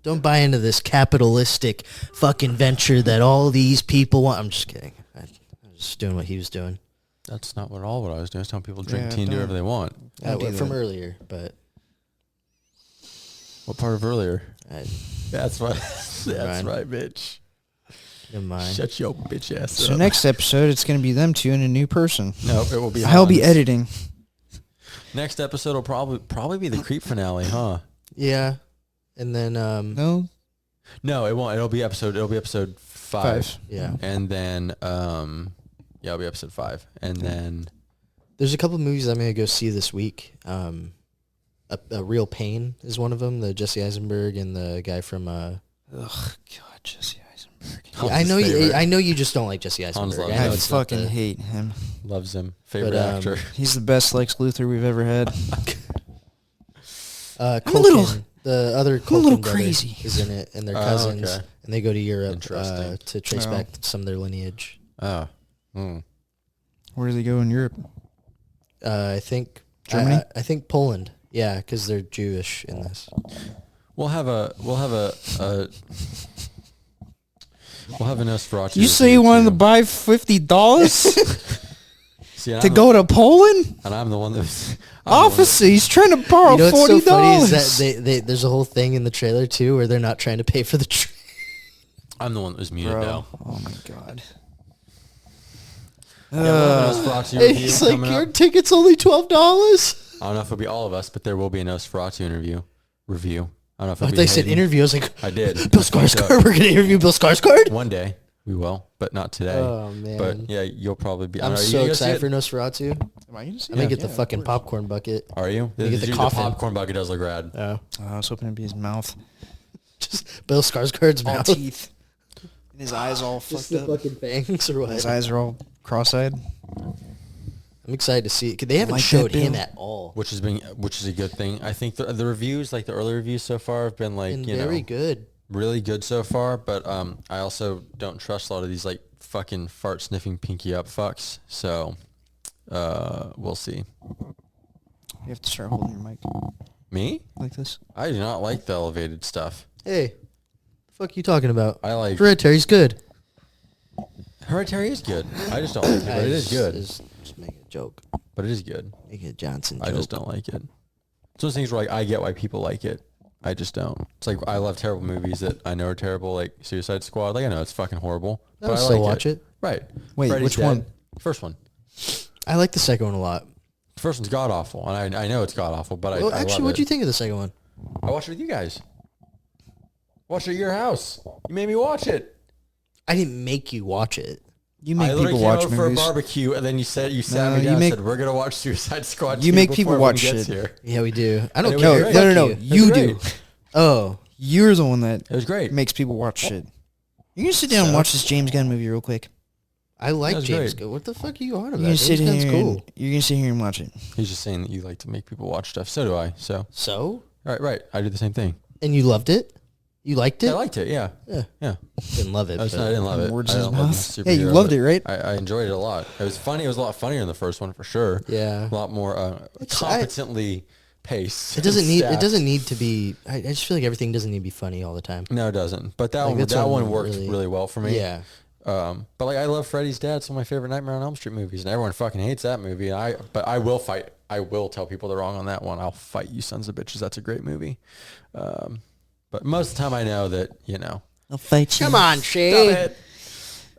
don't buy into this capitalistic fucking venture that all these people want. I'm just kidding. I'm just doing what he was doing. That's not what I was doing. I was telling people to drink tea and do whatever they want. From earlier, but... What part of earlier? That's right. That's right, bitch. Never mind. Shut your bitch ass up. So next episode, it's going to be them two and a new person. No, it will be I'll be editing. Next episode will probably be the creep finale, huh? Yeah. And then No, it won't. It'll be episode 5. Yeah. And then it'll be episode 5. And then there's a couple of movies I'm gonna go see this week. A Real Pain is one of them. The Jesse Eisenberg and the guy from God, Jesse Eisenberg. Yeah, I know you just don't like Jesse Eisenberg. I fucking hate him. Loves him. Favorite actor. He's the best Lex Luthor we've ever had. Culkin, the other Culkin I'm a little brother crazy. is in it, and they're cousins, and they go to Europe to trace back some of their lineage. Oh. Where do they go in Europe? I think Germany. I think Poland. Yeah, because they're Jewish in this. We'll have a Nosferatu. You say you wanted to buy $50 See, to go to Poland? And I'm the one that's... Officer, he's trying to borrow $40. You know what's so funny is that there's a whole thing in the trailer, too, where they're not trying to pay for the train. I'm the one that was muted now. Oh, my God. It's like, your ticket's only $12? I don't know if it'll be all of us, but there will be a Nosferatu review. I don't know if it'll be they said interview. I was like, I did. Bill Skarsgård. We're going to interview Bill Skarsgård? One day we will, but not today. Oh, man. But yeah, you'll probably be. I'm so excited for Nosferatu. Am I going to see I'm going to get the fucking popcorn bucket. Are you? Get the The coffin. popcorn bucket does look rad. Oh. I was hoping it'd be his mouth. Just Bill Skarsgård's All mouth. teeth. And his eyes all Just fucked the up. fucking fangs or what? His eyes are all cross-eyed. I'm excited to see it. 'Cause they haven't Like showed that, him Bill? at all. Which is a good thing. I think the reviews, like the early reviews so far, have been like Very good. really good so far. But I also don't trust a lot of these like fucking fart sniffing pinky up fucks. So we'll see. You have to start holding your mic Me? like this. I do not like the elevated stuff. Hey, the fuck you talking about? I like Hereditary's good. Hereditary is good. I just don't like it, but it is good. Just make a joke. But it is good. Make a Johnson joke. I just don't like it. It's those things where like I get why people like it. I just don't. It's like I love terrible movies that I know are terrible, like Suicide Squad. Like I know it's fucking horrible, but I still like watch it. Right. Wait, Freddy's which Dead. one? First one. I like the second one a lot. The first one's god awful, and I know it's god awful, but Well, I actually, love what'd it. you think of the second one? I watched it with you guys. Watched it at your house. You made me watch it. I didn't make you watch it. You make I people literally watch came over movies. for a barbecue, and then you sat me down and said, "We're gonna watch Suicide Squad." You 2 make before people everyone watch gets shit. Here. Yeah, we do. I don't And it care. was great. No. Fuck You It was do. great. Oh, You're the one that It was great. makes people watch shit. You can sit down and watch this James Gunn movie real quick. I like That was James great. Gunn. What the fuck are you on You about? can James sit Gunn's here. cool. You're gonna sit here and watch it. He's just saying that you like to make people watch stuff. So do I. So So? right. I do the same thing. And you loved it? You liked it? I liked it. Yeah. Yeah. Didn't love it. I but- didn't love it. Words I in his don't love mouth. the Hey, you superhero, loved but it, right? I enjoyed it a lot. It was funny. It was a lot funnier than the first one for sure. Yeah. A lot more competently paced. It doesn't need. It staffed. doesn't need to be. I just feel like everything doesn't need to be funny all the time. No, it doesn't. But that Like, one, that's that what one worked really- really well for me. Yeah. But like I love Freddy's Dead. It's one of my favorite Nightmare on Elm Street movies, and everyone fucking hates that movie. But I will fight. I will tell people they're wrong on that one. I'll fight you sons of bitches. That's a great movie. But most of the time I know that, I'll fight you. Come on, Stop Shay. it.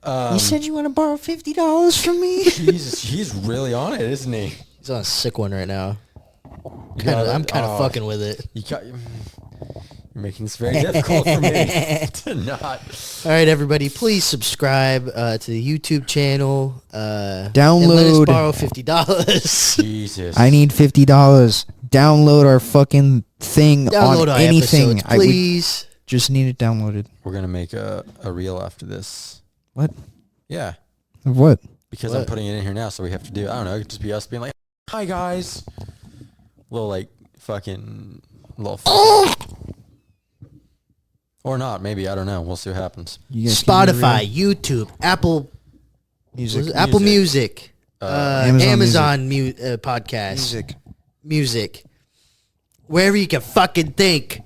You said you want to borrow $50 from me. Jesus, he's really on it, isn't he? He's on a sick one right now. Yeah, I'm kind of fucking with it. You're making this very difficult for me to not. All right, everybody, please subscribe to the YouTube channel. And let us Download. borrow $50. Jesus. I need $50. Download our fucking thing Download on our anything. episodes, please. Just need it downloaded. We're gonna make a reel after this. What? Yeah, Of what? because I'm What? putting it in here now, so we have to do. I don't know. It could just be us being like, "Hi guys," little like fucking little. Or not, maybe, I don't know. We'll see what happens. You guys can do Spotify, real YouTube, Apple music. Apple Music, Amazon Amazon Podcast, music, wherever you can fucking think.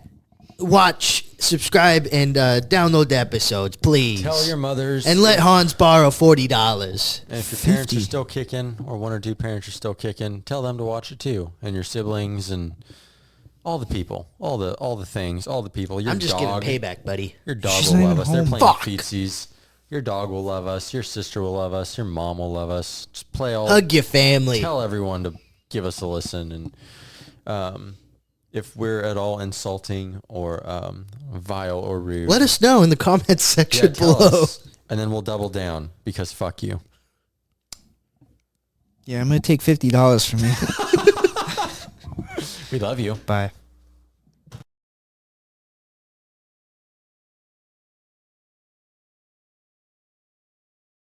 Watch, subscribe, and download the episodes, please. Tell your mothers. And let Hans borrow $40. And if your parents are 50. still kicking, or one or two parents are still kicking, tell them to watch it too. And your siblings and all the people, all the things, all the people. Your I'm just dog, giving payback, buddy. Your dog She's will not love even us. They're home. playing Fuck. feetsies. Your dog will love us. Your sister will love us. Your mom will love us. Just play all. Hug your family. Tell everyone to give us a listen. And if we're at all insulting or vile or rude, Let us know in the comments section tell below. us, and then we'll double down because fuck you. Yeah, I'm going to take $50 from you. We love you. Bye.